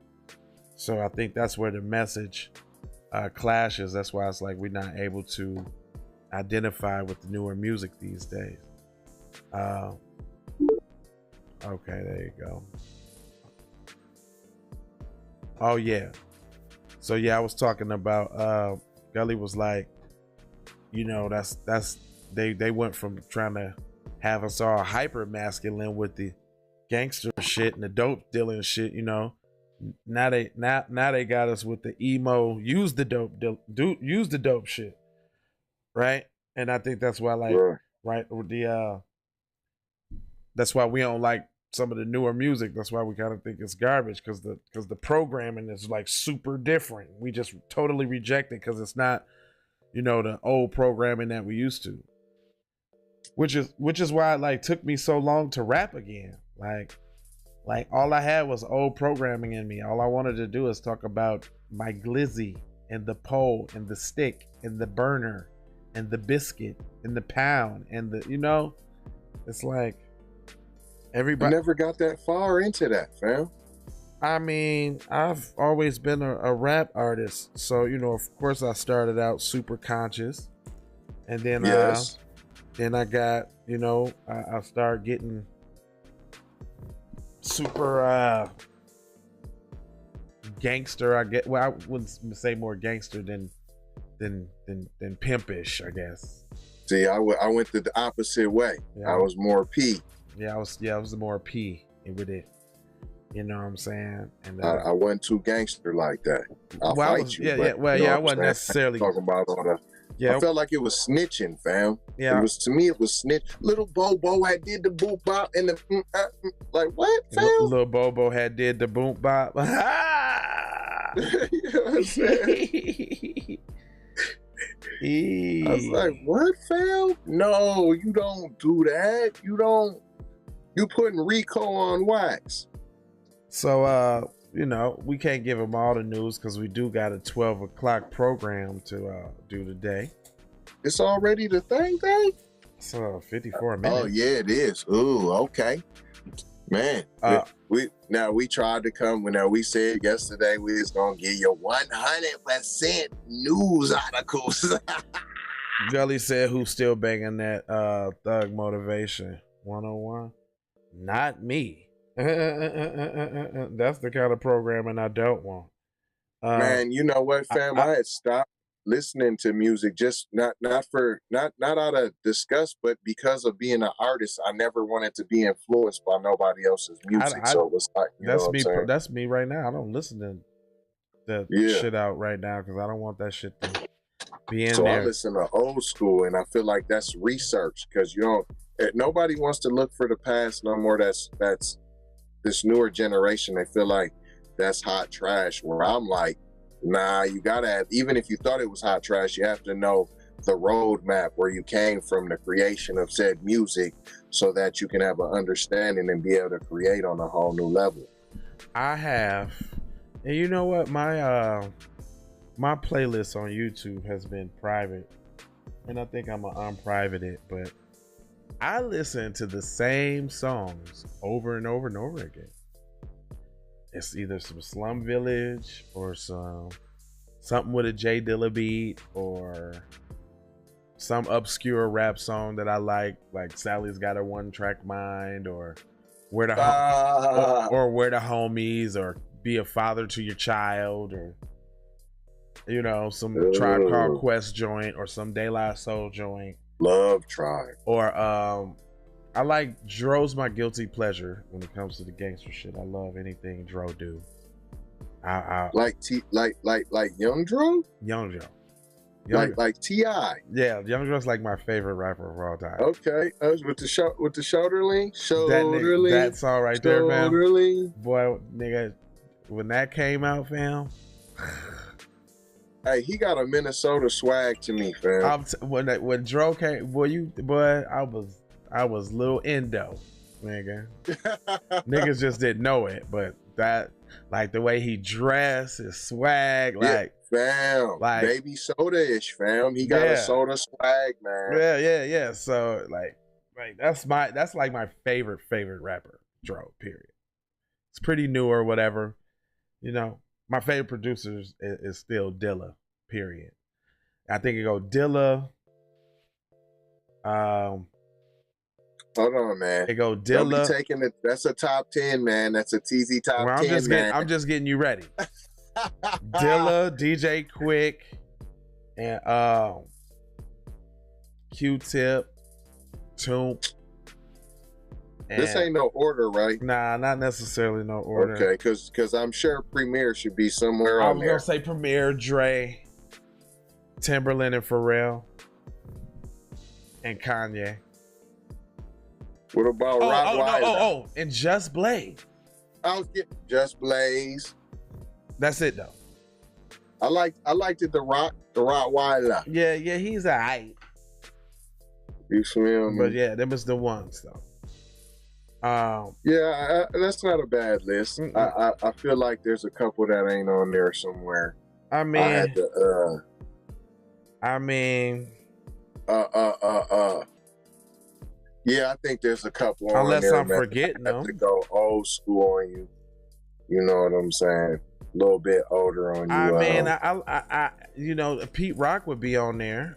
So I think that's where the message clashes. That's why it's like we're not able to identify with the newer music these days. Okay, there you go. Oh yeah. So yeah, I was talking about Gully was like, you know, that's they went from trying to have us all hyper masculine with the gangster shit and the dope dealing shit, you know. Now they got us with the emo use the dope shit, right? And I think that's why, like, right, that's why we don't like some of the newer music. That's why we kind of think it's garbage, because the programming is like super different. We just totally reject it because it's not, you know, the old programming that we used to. Which is why it like took me so long to rap again. Like all I had was old programming in me. All I wanted to do is talk about my glizzy and the pole and the stick and the burner and the biscuit and the pound and the, you know, it's like everybody. I never got that far into that, fam. I mean, I've always been a rap artist, so you know, of course, I started out super conscious, and then then I got, you know, I started getting super gangster. I wouldn't say more gangster than pimpish, I guess. See, I went the opposite way. Yeah. I was more P. I was more P with it. You know what I'm saying? And I wasn't too gangster like that. I'll fight you. I wasn't necessarily talking about all the. Yeah, I felt like it was snitching, fam. Yeah, it was, to me, it was snitch. Little Bobo had did the boom bop and the like what, fam? Little Bobo had did the boom bop. You know what I'm saying? I was like, what, fam? No, you don't do that. You putting Rico on wax. So, you know, we can't give them all the news because we do got a 12 o'clock program to do today. It's already the thing? So 54 minutes. Oh yeah, it is. Ooh, okay. Man, we tried to come. We said yesterday we was gonna give you 100% news articles. Gully said, "Who's still banging that Thug Motivation 101?" Not me. That's the kind of programming I don't want. Man, you know what, fam? I had stopped listening to music, just not out of disgust, but because of being an artist. I never wanted to be influenced by nobody else's music. So it was like, that's me right now. I don't listen to that shit out right now because I don't want that shit to be in there. I listen to old school, and I feel like that's research, because nobody wants to look for the past no more. That's this newer generation. They feel like that's hot trash, where I'm like, nah, you gotta have, even if you thought it was hot trash, you have to know the roadmap where you came from, the creation of said music, so that you can have an understanding and be able to create on a whole new level. I have, and you know what, my playlist on YouTube has been private, and I think I'm gonna unprivate it, but I listen to the same songs over and over and over again. It's either some Slum Village or something with a J Dilla beat, or some obscure rap song that I like Sally's Got a One Track Mind, or Where the Homies, or Be a Father to Your Child, or some Tribe Called Quest joint, or some De La Soul joint. Love Tribe. Or I like Dro's my guilty pleasure when it comes to the gangster shit. I love anything Dro do. Like Young Dro? Young Dro. Like T.I. Yeah, Young Dro's like my favorite rapper of all time. Okay. With the shoulder lean? That song right there, fam. Shoulder lean. Boy, nigga, when that came out, fam. Hey, he got a Minnesota swag to me, fam. When Dro came, I was little Indo, nigga. Niggas just didn't know it, but that, like the way he dressed, his swag, fam, like baby soda-ish, fam. He got a soda swag, man. Yeah. So like that's like my favorite rapper, Dro. Period. It's pretty new or whatever, My favorite producer is still Dilla. Period. I think it go Dilla. Hold on, man. It go Dilla. Don't be taking it. That's a top 10, man. That's a TZ top 10, man. I'm just getting you ready. Dilla, DJ Quick, and Q-Tip, Toomp. This ain't no order, right? Nah, not necessarily no order. Okay, because I'm sure Premier should be somewhere on there. I was gonna say Premier, Dre, Timberland, and Pharrell, and Kanye. What about Rottweiler? And Just Blaze. I was getting Just Blaze. That's it though. I liked it. The Rottweiler. Yeah, he's alright. You feel me? But yeah, them was the ones though. That's not a bad list. I feel like there's a couple that ain't on there somewhere. Yeah, I think there's a couple on there. Unless I'm forgetting them. I have to go old school on you. You know what I'm saying? A little bit older on you. Pete Rock would be on there.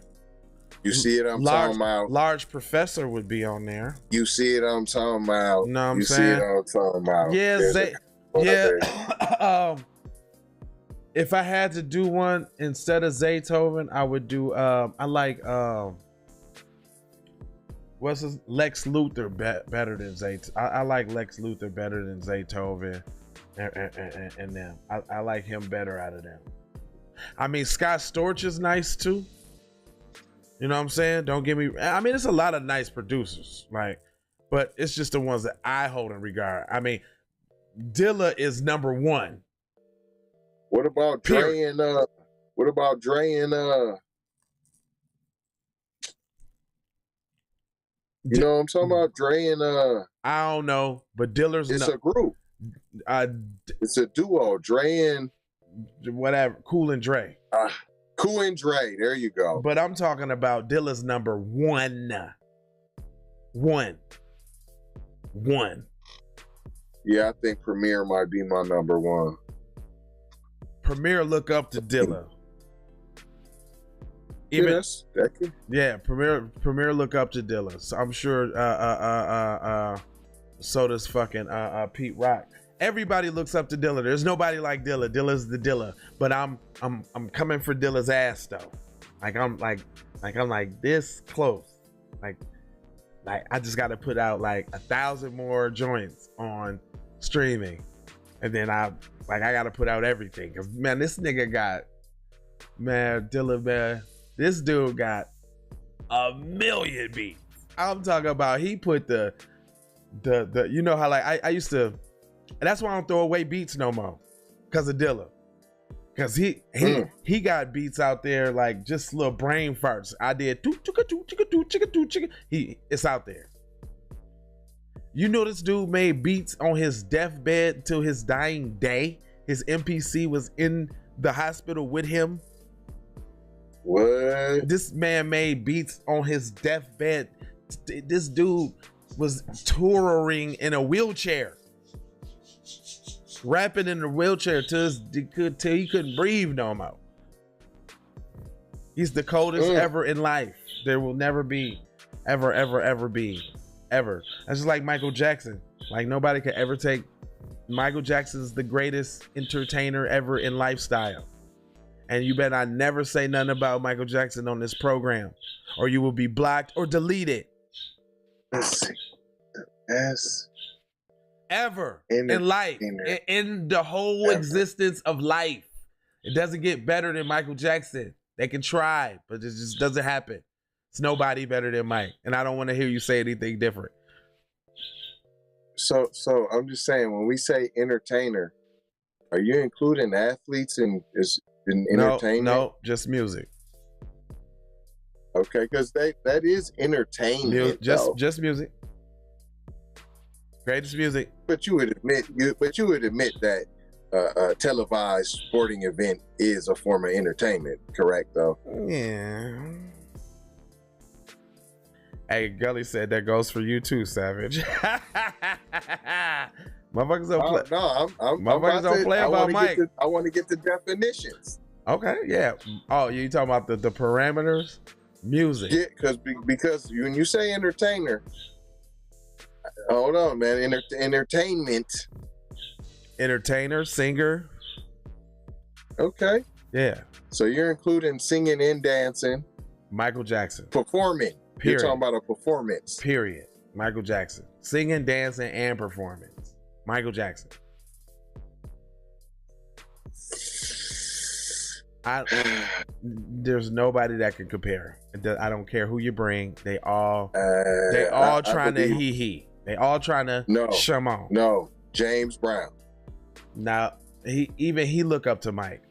You see it? Talking about. Large Professor would be on there. You see it? I'm talking about. No, I'm you saying. See it? I'm talking about. Yeah, if I had to do one instead of Zaytoven, I would do. I like. What's his Lex Luthor better than Zaytoven? I like Lex Luthor better than Zaytoven and them. I like him better out of them. I mean, Scott Storch is nice too. You know what I'm saying? Don't get me. I mean, there's a lot of nice producers, but it's just the ones that I hold in regard. I mean, Dilla is number one. What about Dre and You know what I'm talking about? Dre and I don't know, but Dilla's a group. It's a duo. Dre and whatever, Cool and Dre. Cool and Dre. There you go. But I'm talking about Dilla's number one. One. Yeah, I think Premier might be my number one. Premier look up to Dilla. Yes, that could. Yeah, Premier look up to Dilla. So I'm sure so does fucking Pete Rock. Everybody looks up to Dilla. There's nobody like Dilla. Dilla's the Dilla. But I'm coming for Dilla's ass though. I'm like this close. Like I just gotta put out like 1,000 more joints on streaming. And then I gotta put out everything. Cause man, this nigga got, man, Dilla, man, this dude got 1,000,000 beats. I'm talking about he put the you know how like I used to, and that's why I don't throw away beats no more. Cause of Dilla. Cause he got beats out there like just little brain farts. I did it's out there. You know this dude made beats on his deathbed till his dying day. His MPC was in the hospital with him. What? This man made beats on his deathbed. This dude was touring in a wheelchair. Rapping in a wheelchair till he couldn't breathe no more. He's the coldest ever in life. There will never be, ever be. Ever. That's just like Michael Jackson. Like nobody could ever take Michael Jackson's the greatest entertainer ever in lifestyle. And you better not never say nothing about Michael Jackson on this program, or you will be blocked or deleted. Let's see. The best ever in life, in the whole existence of life. It doesn't get better than Michael Jackson. They can try, but it just doesn't happen. It's nobody better than Mike, and I don't want to hear you say anything different. So I'm just saying, when we say entertainer, are you including athletes in entertainment? No, just music. Okay, because that is entertainment. Just music. Greatest music. But you would admit that a televised sporting event is a form of entertainment, correct? Though. Yeah. Hey, Gully said that goes for you too, Savage. Motherfuckers don't play. No, Motherfuckers don't play about Mike. I want to get the definitions. Okay, yeah. Oh, you talking about the parameters? Music. Yeah, because when you say entertainer, hold on, man. Entertainment. Entertainer, singer. Okay. Yeah. So you're including singing and dancing. Michael Jackson. Performing. Period. You're talking about a performance. Period. Michael Jackson. Singing, dancing, and performance. Michael Jackson. There's nobody that can compare. I don't care who you bring. They all trying to hee. They all trying to Shimon. No, James Brown. Now he look up to Mike.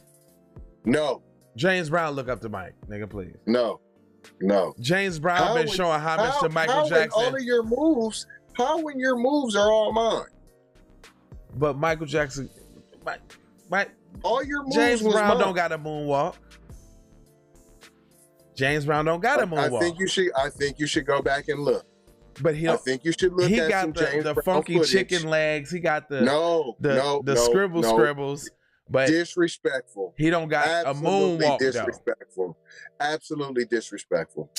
No. James Brown look up to Mike, nigga, please. No. James Brown been showing homage to Michael Jackson. All of your moves, when your moves are all mine. But Michael Jackson, all your moves. James was Brown mine. don't got a moonwalk. James Brown don't got a moonwalk. I think you should go back and look. But I think you should look. He at got some James the Brown funky footage. chicken legs. He got the scribbles. But disrespectful. He don't got Absolutely a moonwalk. Disrespectful. Though. Absolutely disrespectful.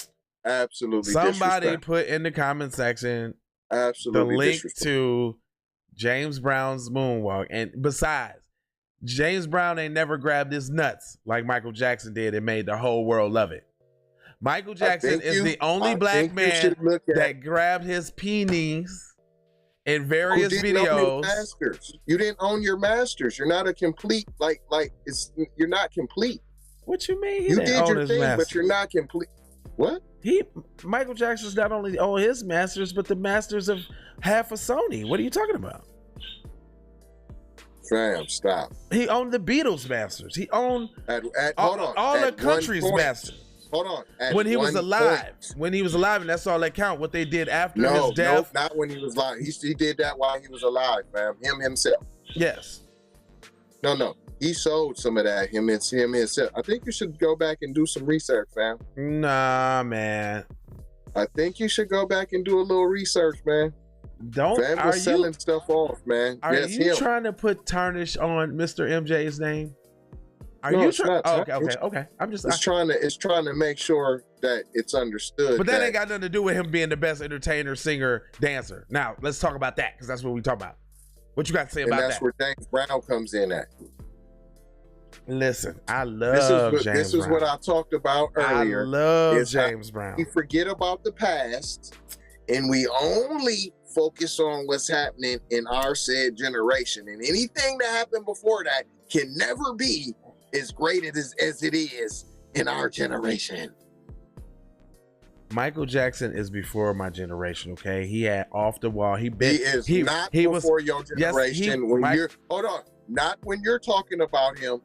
Absolutely. Somebody put in the comment section absolutely the link to James Brown's moonwalk. And besides, James Brown ain't never grabbed his nuts like Michael Jackson did and made the whole world love it. Michael Jackson is the only black man that grabbed his peenies in various videos. You didn't own your masters. You're not a complete you're not complete. What you mean? You did your thing, but you're not complete. What? Michael Jackson's not only own his masters, but the masters of half of Sony. What are you talking about? Fam, stop. He owned the Beatles masters. He owned all the country's masters. Hold on. When he was alive. When he was alive, and that's all that count. What they did after his death. No, not when he was alive. He did that while he was alive, fam. Him himself. Yes. No. He sold some of that. Him himself. I think you should go back and do some research, fam. Nah, man. I think you should go back and do a little research, man. Fam was selling stuff off, man. Are Yes, you him. trying to put tarnish on Mr. MJ's name? No, it's not. Okay. I'm just It's trying to make sure that it's understood. But that ain't got nothing to do with him being the best entertainer, singer, dancer. Now let's talk about that, because that's what we talk about. What you got to say about that? And that's where James Brown comes in at. Listen, I love James Brown. This is what I talked about earlier. I love James Brown. We forget about the past, and we only focus on what's happening in our said generation. And anything that happened before that can never be as great as it is in our generation. Michael Jackson is before my generation, okay? He had Off the Wall. He is not before your generation. Hold on. Not when you're talking about him.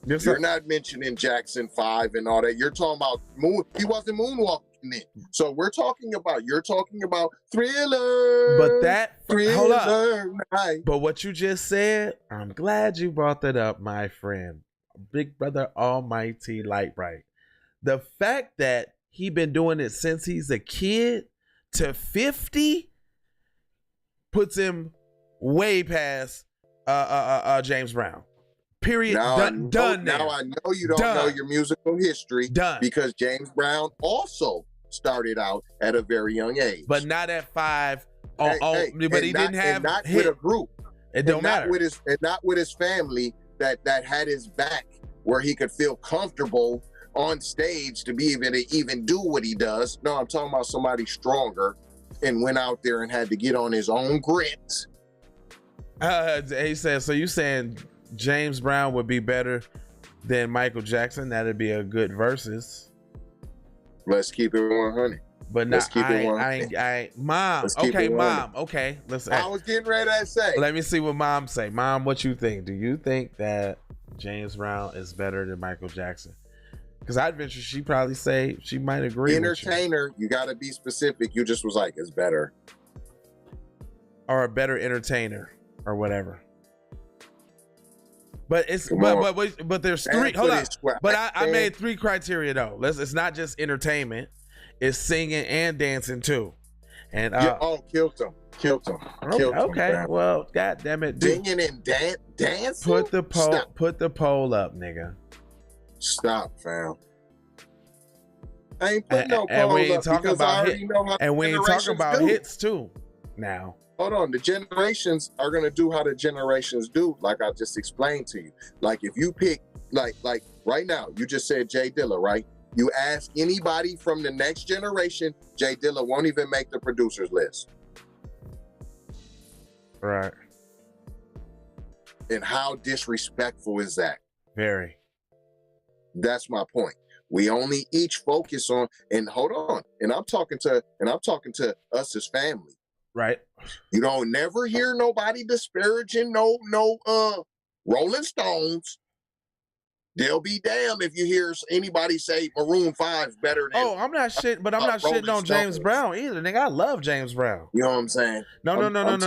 You're not mentioning Jackson 5 and all that. You're talking about Moon. He wasn't moonwalking then. So you're talking about Thriller. But that, Thriller, hold up. Night. But what you just said, I'm glad you brought that up, my friend. Big Brother Almighty Light Bright. The fact that he been doing it since he's a kid to 50 puts him way past James Brown. Period. Now Done. Now I know you don't know your musical history. Done. Because James Brown also started out at a very young age. But not at 5. But he didn't have not with a group. It don't matter. Not with his family that had his back, where he could feel comfortable on stage to be able to even do what he does. No, I'm talking about somebody stronger and went out there and had to get on his own grit. He says, so you saying James Brown would be better than Michael Jackson? That'd be a good versus. Let's keep it 100. But not, Mom. Okay, Mom. Okay, listen. I was getting ready to say. Let me see what Mom say. Mom, what you think? Do you think that James Brown is better than Michael Jackson? Because I'd venture she probably say she might agree. Entertainer, you got to be specific. You just was like, it's better. Or a better entertainer or whatever. But it's but there's three. Hold on. But I made 3 criteria though. It's not just entertainment. It's singing and dancing too. And killed him. Okay. Well, god damn it. Singing and dancing. Put the poll up, nigga. Stop, fam. I ain't putting no poll up because I already know how. And we ain't talking about hits too. Now. Hold on, the generations are gonna do how the generations do, like I just explained to you. Like if you pick, like right now, you just said Jay Dilla, right? You ask anybody from the next generation, Jay Dilla won't even make the producers list. Right. And how disrespectful is that? Very. That's my point. We only each focus on, and hold on, and I'm talking to us as family. Right. You don't never hear nobody disparaging no Rolling Stones. They'll be damned if you hear anybody say Maroon 5's better than. I'm not shitting, but I'm not shitting on James Brown either, nigga. I love James Brown. You know what I'm saying? No. I'm not.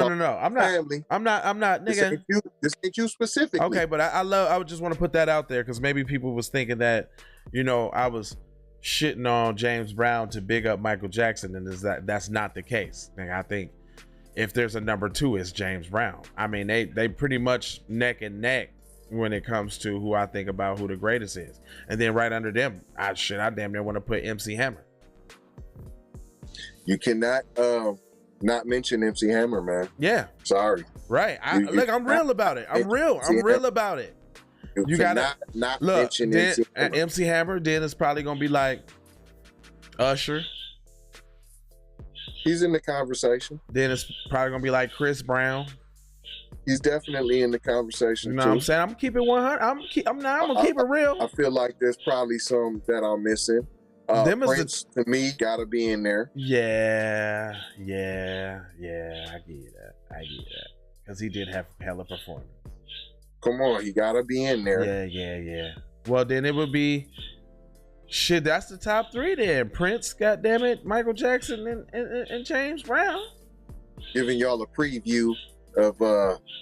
Family. I'm not, nigga. This ain't you specifically. Okay, but I would just want to put that out there because maybe people was thinking that, I was shitting on James Brown to big up Michael Jackson, and that's not the case. Nigga, I think if there's a number 2, it's James Brown. I mean, they pretty much neck and neck when it comes to who I think about who the greatest is. And then right under them, I damn near want to put MC Hammer. You cannot not mention MC Hammer, man. Yeah. Sorry. Right. I'm real about it. I'm real about it. You gotta not mention MC Hammer. MC Hammer, then it's probably gonna be like Usher. He's in the conversation. Then it's probably gonna be like Chris Brown. He's definitely in the conversation. You know what I'm saying? I'm keeping 100. I'm gonna keep it real. I feel like there's probably some that I'm missing. Prince to me gotta be in there. Yeah. I get that. Because he did have a hella performance. Come on, he gotta be in there. Yeah. Well, then it would be shit. That's the top 3 then. Prince, goddammit, Michael Jackson, and James Brown. Giving y'all a preview of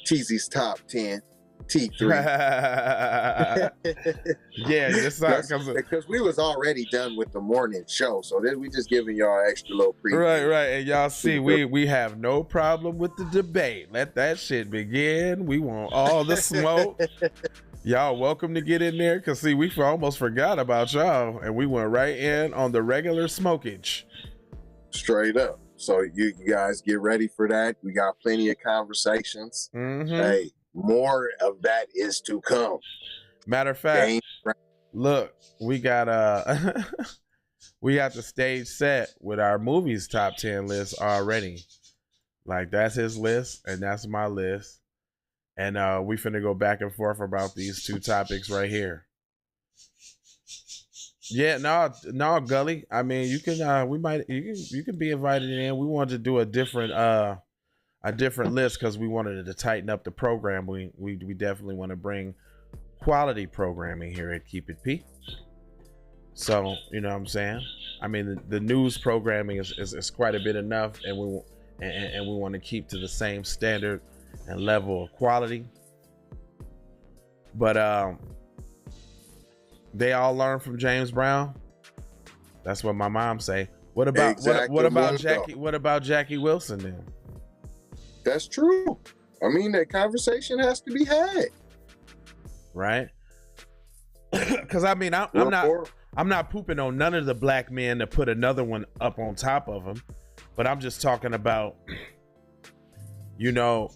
TZ's top 10. T3. Yeah, just because we was already done with the morning show, so then we just giving y'all an extra little preview. Right, and y'all see, we have no problem with the debate. Let that shit begin. We want all the smoke. Y'all welcome to get in there, because see, we almost forgot about y'all, and we went right in on the regular smokage. Straight up. So you guys get ready for that. We got plenty of conversations. Hey, more of that is to come. Matter of fact, look, we got we got the stage set with our movies top 10 list already. Like, that's his list and that's my list. And we finna go back and forth about these two topics right here. Yeah, no, Gully. I mean, you can you can be invited in. We wanted to do a different list because we wanted to tighten up the program. We definitely want to bring quality programming here at Keep It P. So, you know what I'm saying? I mean, the news programming is quite a bit enough, and we want to keep to the same standard and level of quality. But they all learn from James Brown. That's what my mom say. What about Jackie? What about Jackie Wilson then? That's true. I mean, that conversation has to be had, right? Because I mean, I'm not pooping on none of the black men to put another one up on top of them, but I'm just talking about, you know,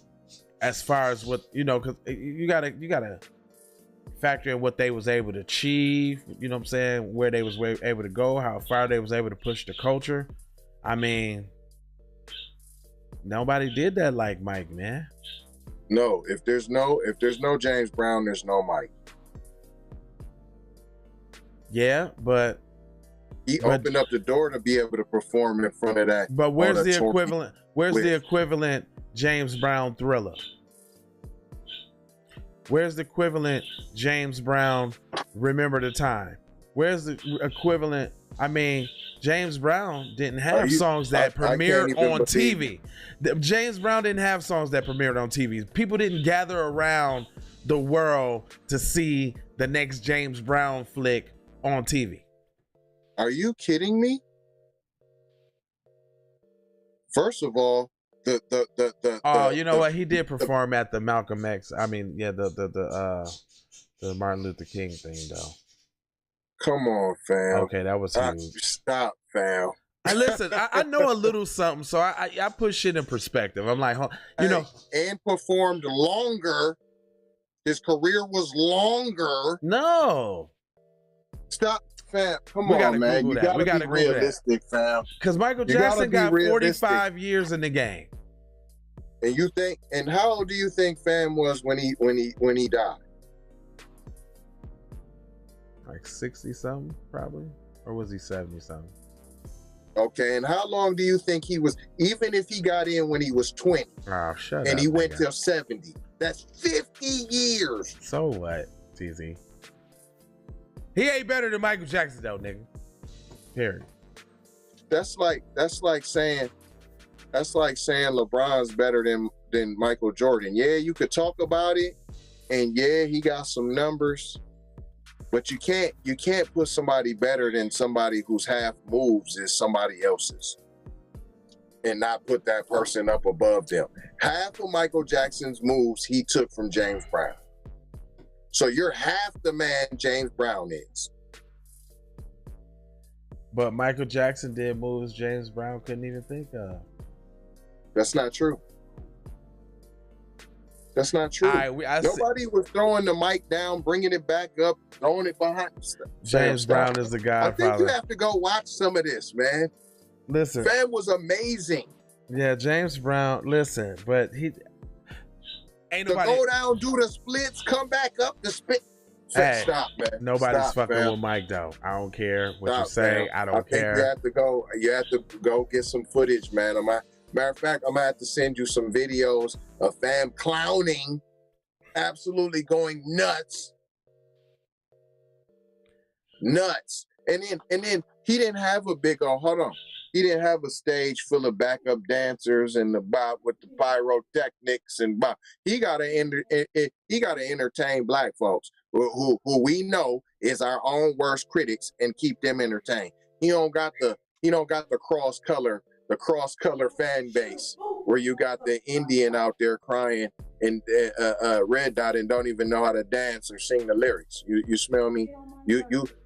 as far as what, you know, because you gotta factor in what they was able to achieve, you know what I'm saying, where they was able to go, how far they was able to push the culture. I mean, nobody did that like Mike, man. No, if there's no James Brown, there's no Mike. Yeah, but he opened up the door to be able to perform in front of that. But where's the equivalent? Where's the equivalent James Brown Thriller? Where's the equivalent James Brown Remember the Time? Where's the equivalent? I mean, James Brown didn't have songs that premiered on TV. James Brown didn't have songs that premiered on TV. People didn't gather around the world to see the next James Brown flick on TV. Are you kidding me? First of all, you know what? He did perform at the Malcolm X. I mean, yeah, the Martin Luther King thing, though. Come on, fam. Okay, that was huge. Stop, fam. Listen, I know a little something, so I put shit in perspective. I'm like, you know, and performed longer. His career was longer. No. Stop, fam. Come on, man. You gotta be realistic, fam. Because Michael Jackson got 45 years in the game. And you think? And how old do you think fam was when he died? Like 60 something, probably, or was he 70 something? Okay, and how long do you think he was? Even if he got in when he was 20, and he went till 70, that's 50 years. So what, TZ? He ain't better than Michael Jackson though, nigga. Period. That's like saying LeBron's better than Michael Jordan. Yeah, you could talk about it, and yeah, he got some numbers, but you can't put somebody better than somebody whose half moves is somebody else's, and not put that person up above them. Half of Michael Jackson's moves he took from James Brown. So you're half the man James Brown is. But Michael Jackson did moves James Brown couldn't even think of. That's not true. That's not true. Nobody was throwing the mic down, bringing it back up, throwing it behind. James Brown is the godfather. I think you have to go watch some of this, man. Listen. Fam was amazing. Yeah, James Brown, listen, but he... Ain't nobody... go down, do the splits, come back up, the split. Hey, stop, man. Nobody's fucking with Mike, though. I don't care what you say. I don't care. I think you have to go get some footage, man. Matter of fact, I'm gonna have to send you some videos of fam clowning, absolutely going nuts. And then he didn't have a big hold on. He didn't have a stage full of backup dancers and the bop with the pyrotechnics and bop. He got to entertain black folks who we know is our own worst critics and keep them entertained. He don't got the cross color fan base where you got the Indian out there crying and red dot and don't even know how to dance or sing the lyrics. You smell me?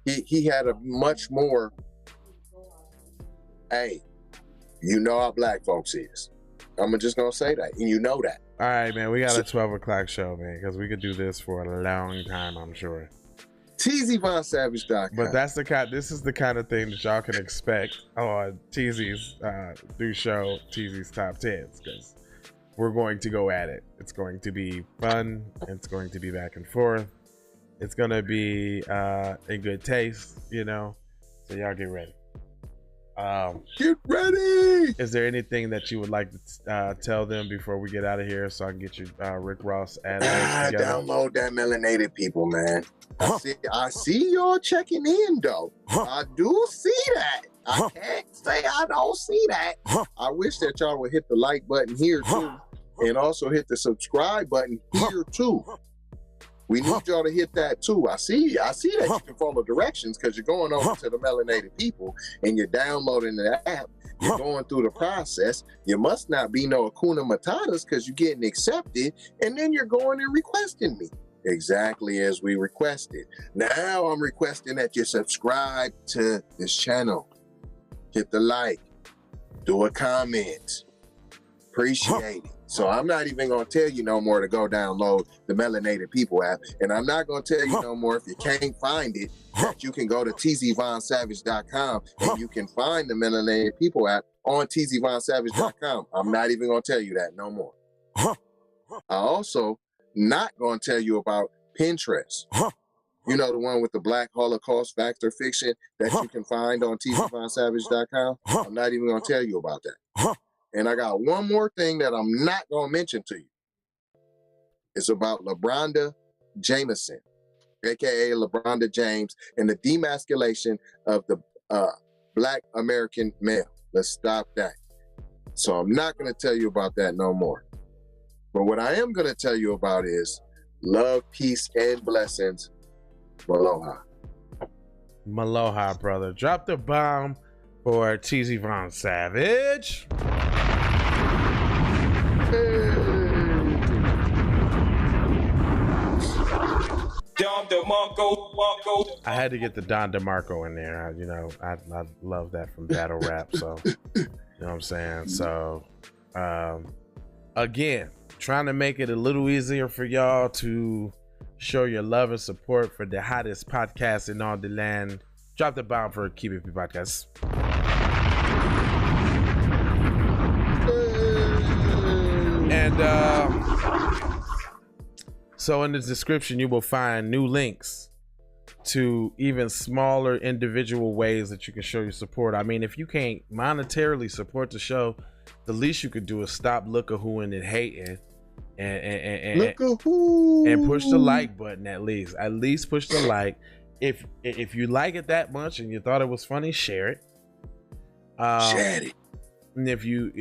He had a much more. Hey, you know how black folks is. I'm just gonna say that, and you know that. All right, man. We got a 12 o'clock show, man, because we could do this for a long time, I'm sure. TZVonSavage.com. But this is the kind of thing that y'all can expect on TZ's new show, TZ's Top 10s, because we're going to go at it. It's going to be fun. It's going to be back and forth. It's going to be in good taste, you know. So y'all get ready. Get ready! Is there anything that you would like to tell them before we get out of here so I can get you Rick Ross ad-libs together? Download that Melanated People, man. I see y'all checking in, though. I do see that. I can't say I don't see that. I wish that y'all would hit the like button here, too, and also hit the subscribe button here, too. We need y'all to hit that too. I see that you can follow directions because you're going over to the Melanated People and you're downloading the app. You're going through the process. You must not be no Hakuna Matatas because you're getting accepted, and then you're going and requesting me. Exactly as we requested. Now I'm requesting that you subscribe to this channel. Hit the like. Do a comment. Appreciate it. So I'm not even going to tell you no more to go download the Melanated People app. And I'm not going to tell you no more if you can't find it, that you can go to tzvonsavage.com and you can find the Melanated People app on tzvonsavage.com. I'm not even going to tell you that no more. I also not going to tell you about Pinterest. You know, the one with the Black Holocaust fact or fiction that you can find on tzvonsavage.com. I'm not even going to tell you about that. And I got one more thing that I'm not going to mention to you. It's about LeBronda Jameson, a.k.a. LeBronda James, and the demasculation of the Black American male. Let's stop that. So I'm not going to tell you about that no more. But what I am going to tell you about is love, peace, and blessings. Maloha. Maloha, brother. Drop the bomb for TZ Von Savage. I had to get the Don DeMarco in there. You know, I love that from battle rap. So, you know what I'm saying? So, again, trying to make it a little easier for y'all to show your love and support for the hottest podcast in all the land. Drop the bomb for Keep It P Podcast. And so in the description, you will find new links to even smaller individual ways that you can show your support. I mean, if you can't monetarily support the show, the least you could do is stop look-a-hooing and hating and push the like button. At least push the like. If you like it that much and you thought it was funny, share it. Share it. And if you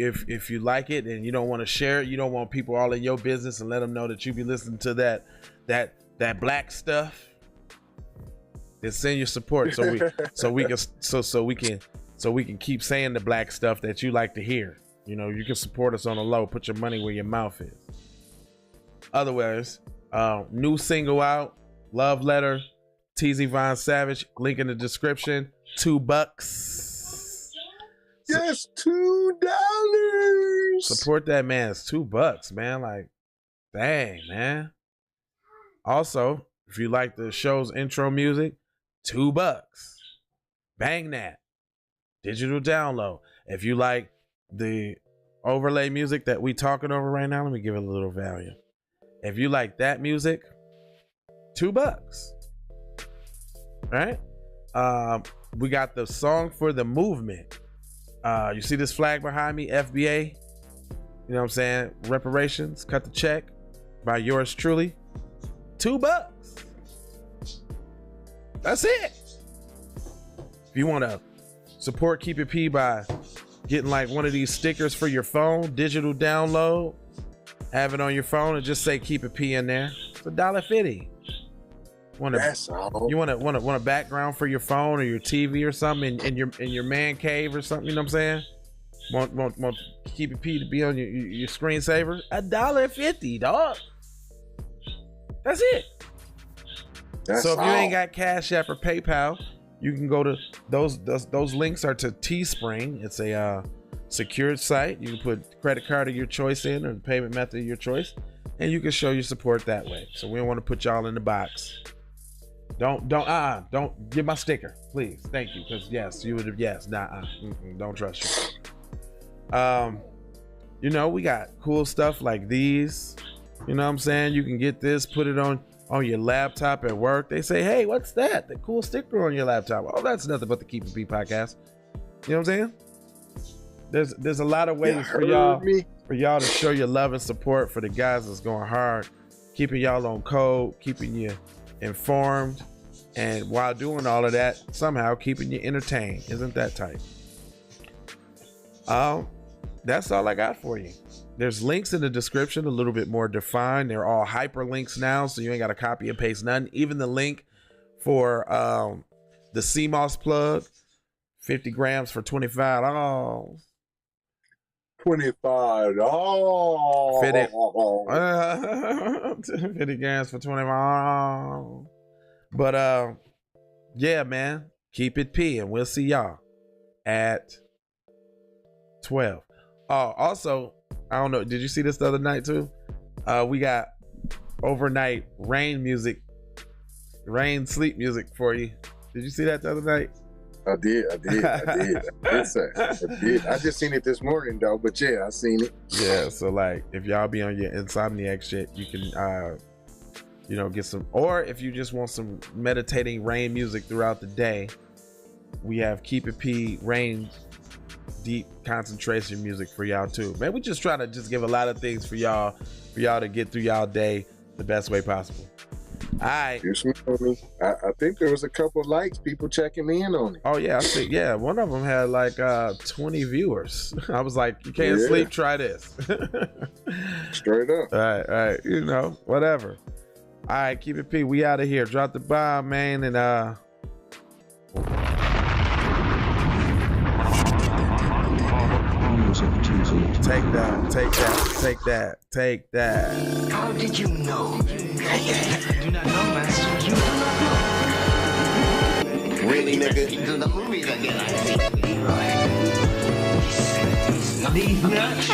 like it and you don't want to share it, you don't want people all in your business and let them know that you be listening to that black stuff, then send your support so we can keep saying the black stuff that you like to hear. You know, you can support us on the low. Put your money where your mouth is. Otherwise, new single out, Love Letter, TZ Von Savage, link in the description. $2. Yes, $2. Support that man. It's $2, man. Like, dang, man. Also, if you like the show's intro music, $2. Bang that. Digital download. If you like the overlay music that we talking over right now, let me give it a little value. If you like that music, $2. Right? We got the song for the movement. You see this flag behind me, FBA? You know what I'm saying? Reparations, cut the check by yours truly. $2. That's it. If you want to support Keep It P by getting like one of these stickers for your phone, digital download, have it on your phone and just say keep it P in there. It's $1.50. You want a background for your phone or your TV or something in your man cave or something, you know what I'm saying? Want keep it P to be on your screensaver? $1.50, dog. That's it. So if you ain't got Cash App or PayPal, you can go to those links are to Teespring. It's a secured site. You can put credit card of your choice in or the payment method of your choice, and you can show your support that way. So we don't want to put y'all in the box. Don't give my sticker, please. Thank you. Because yes, you would have don't trust you. You know, we got cool stuff like these. You know what I'm saying? You can get this, put it on your laptop at work. They say, hey, what's that? The cool sticker on your laptop. Oh, that's nothing but the Keep It P podcast. You know what I'm saying? There's a lot of ways for y'all to show your love and support for the guys that's going hard, keeping y'all on code, keeping you informed, and while doing all of that, somehow keeping you entertained. Isn't that tight? That's all I got for you. There's links in the description, a little bit more defined. They're all hyperlinks now, so you ain't got to copy and paste nothing. Even the link for the SeaMoss plug, 50 grams for $25. Oh. $25. Oh. 50 grams for $25. But yeah, man, keep it P, and we'll see y'all at 12. Oh, also, I don't know, did you see this the other night too? We got overnight rain sleep music for you. Did you see that the other night? I did. I just seen it this morning though, but yeah, I seen it. Yeah, so like if y'all be on your insomniac shit, you can you know, get some, or if you just want some meditating rain music throughout the day, we have Keep It P rain deep concentration music for y'all too. Man, we just try to just give a lot of things for y'all to get through y'all day the best way possible. All right. I think there was a couple likes, people checking in on it. Oh yeah, I think one of them had like 20 viewers. I was like, you can't sleep, try this. Straight up. All right, you know, whatever. All right, Keep It P, we out of here. Drop the bomb, man, and Take that. How did you know? I do not know, Master. You do not know. Really, nigga? Into the movies again, I see. Leroy. These nuts.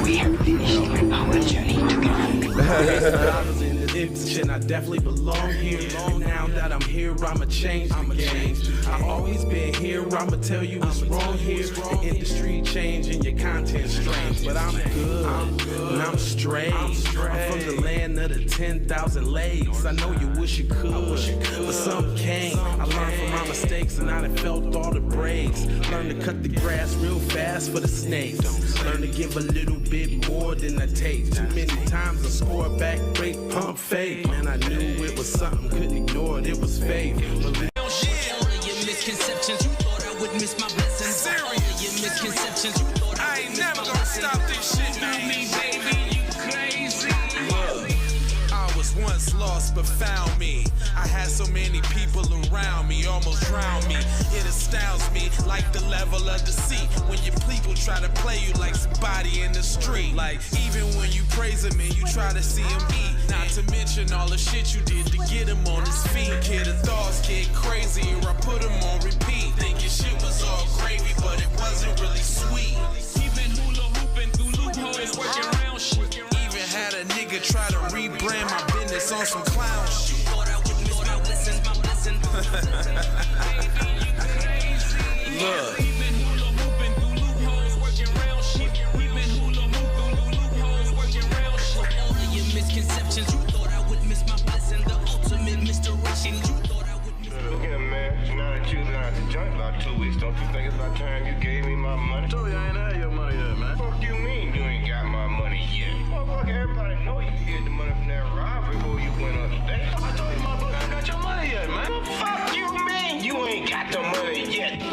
We have finished our journey together. And I definitely belong here. And now that I'm here, I'ma change the game. I always been here, I'ma tell you what's wrong here. The industry changing, your content strange, but I'm good and I'm straight. I'm from the land of the 10,000 legs. I know you wish you could, but some can't. I learned from my mistakes and I done felt all the breaks. Learn to cut the grass real fast for the snakes. Learn to give a little bit more than I take. Too many times I score back, break, pump, fake. Man, I knew it was something, couldn't ignore it, it was fake. Misconceptions, you thought I would miss my blessings. Serious misconceptions, you thought I ain't never gonna stop this shit, man. Me, baby, you crazy. Look, I was once lost but found me. I had so many people around me, almost drowned me. It astounds me like the level of deceit when your people try to play you like somebody in the street. Like even when you praise him and you try to see him eat. Not to mention all the shit you did to get him on his feet. Kid, the thoughts get crazy or I put him on repeat. Thinking shit was all gravy, but it wasn't really sweet. Even hula hooping through loopholes, working around shit. Even had a nigga try to rebrand my business on some clown shit. Thought I would miss my blessings, my blessings. Look. Even hula hooping through loopholes, working around shit. Even hula hooping through loopholes, working around shit. All of your misconceptions, you thought I would miss my blessing. The ultimate misdirection, you thought I would miss my blessing. Yeah, man. Now that you've been out the joint about 2 weeks, don't you think it's about time you gave me my money? I told you I ain't had your money yet, man. Fuck you mean you ain't got my money yet? Motherfucker, everybody know you hid the money from that robbery before you went upstate. I told you my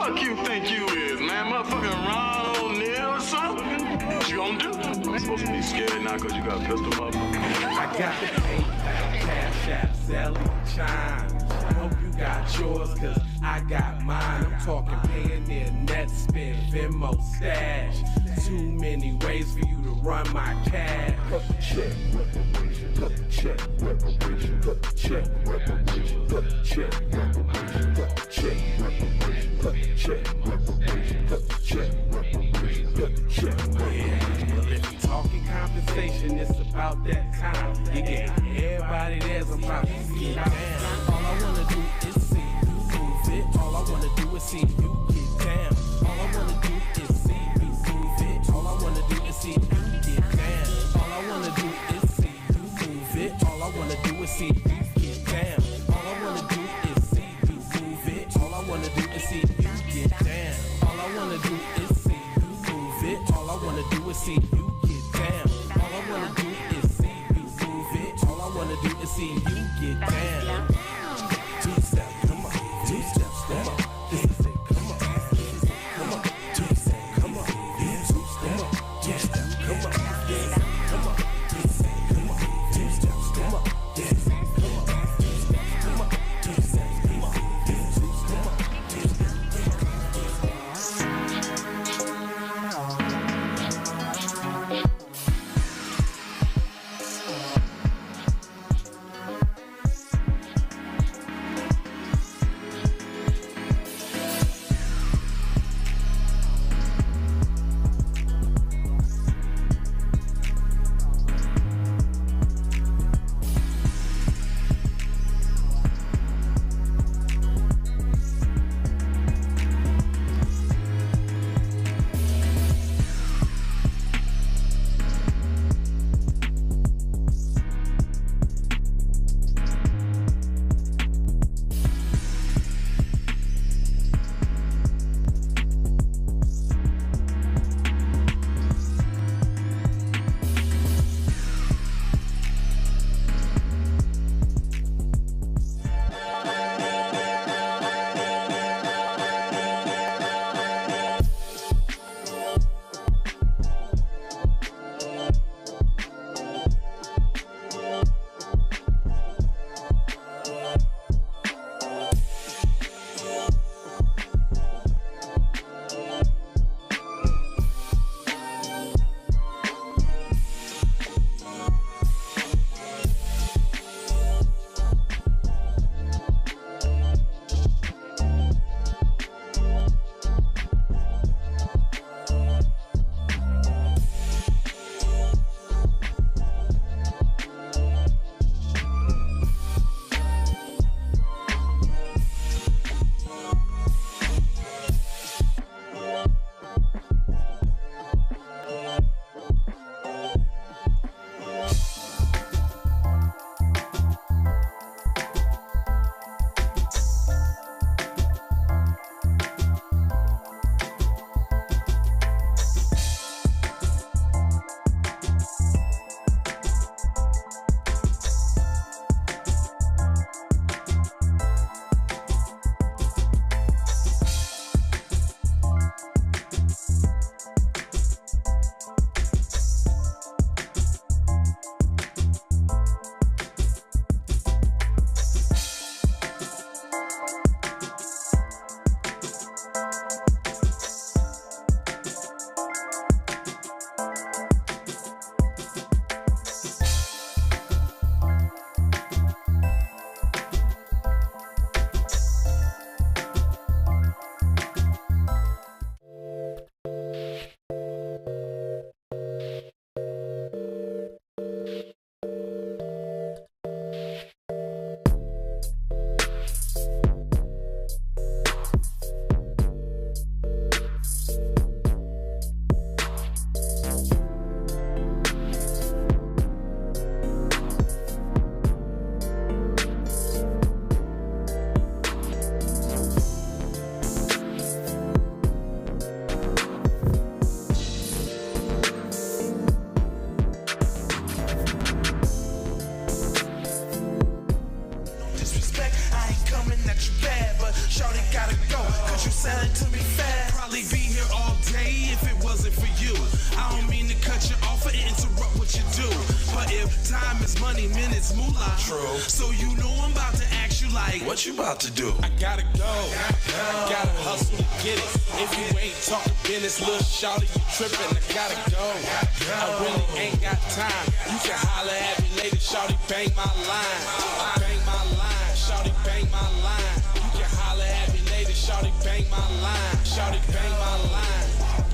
fuck you think you is, man? Motherfucking Ron O'Neal or something? What you gonna do? I'm supposed to be scared now because you got a pistol, motherfucker. I got PayPal, Cash App, Zelle, Chime. Hope you got yours, cause I got mine. I'm talking Payoneer, Netspend, Venmo, Stash. Too many ways for you to run my cash. Check, check, check, check, Well, if you talking compensation, it's about that time. You get everybody there's about to get down. All I wanna do is see you move it. All I wanna do is see you get down. All I wanna do is see you move it. All I wanna do is see you get down. All I wanna do is see you move it. All I wanna do is see you get down. All I wanna do is see you move it. All I wanna do is see you get down. All I wanna do is see you move it. All I wanna do is see you get down. All I wanna do is see you move it. All I wanna do is see you get down. money, minutes, moolah. True. So you know I'm about to ask you like, what you about to do? I gotta go. Gotta hustle to get it. If you ain't talking business, little shawty, you trippin'. I gotta go. I really ain't got time. You can holler at me later, shawty, bang my line. Bang my line, shawty, bang my line. You can holler at me later, shawty, bang my line. Shawty, bang my line.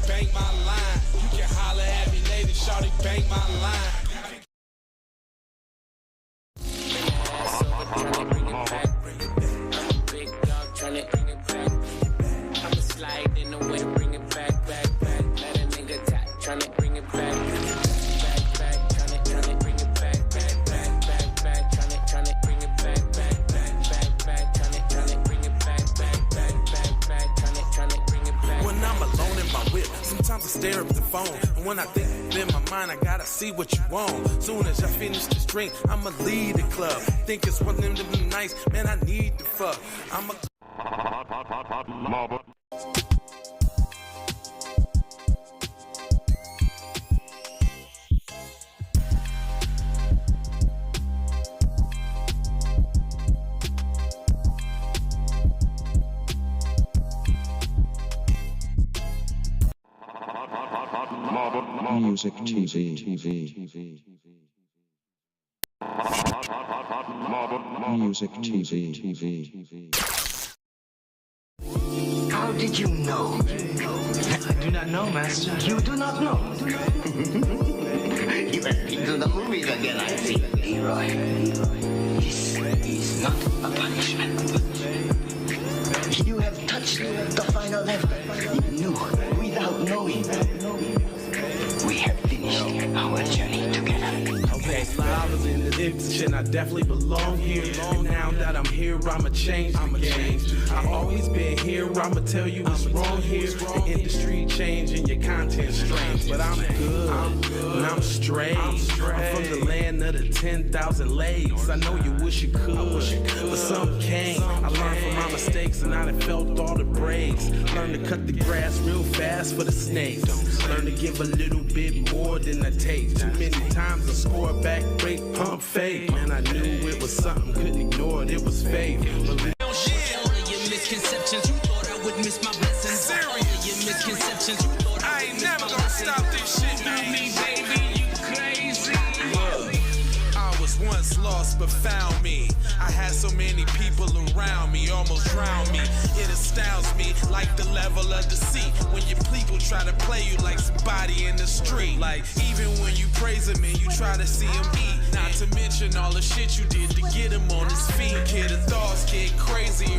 Bang my line. You can holler at me later, shawty, bang my line. Sometimes I stare at the phone, and when I think in my mind, I gotta see what you want. Soon as I finish this drink, I'ma leave the club. Think it's one of them nights, man, I need to fuck. I'm a Music TV. Music TV. How did you know? I do not know, Master. You do not know. You have been to the movies again, I see. Leroy, this is not a punishment. You have touched the final level. You knew without knowing. We have finished our journey together. Okay, I was in the industry and I definitely belong here. And now that I'm here, I'ma change the game. I've always been here, I'ma tell you what's wrong here. The industry changing, your content strange. But I'm good, and I'm straight. I'm from the land of the 10,000 legs. I know you wish you could, but some can't. I learned from my mistakes and I done felt all the breaks. Learn to cut the grass real fast for the snakes. Learn to give a little bit more than I take. Too many times I score back, break, pump, fake. Man, I knew it was something, couldn't ignore it, it was faith. All of your misconceptions, you thought I would miss my blessings. Serious. All of your misconceptions, you thought I ain't never gonna stop this shit, man. Me, baby, you crazy. I was once lost but found me. I had so many people around me, almost drowned me. It astounds me like the level of deceit when your people try to play you like somebody in the street. Like even when you praise him and you try to see him eat. Not to mention all the shit you did to get him on his feet. Kid, the thoughts get crazier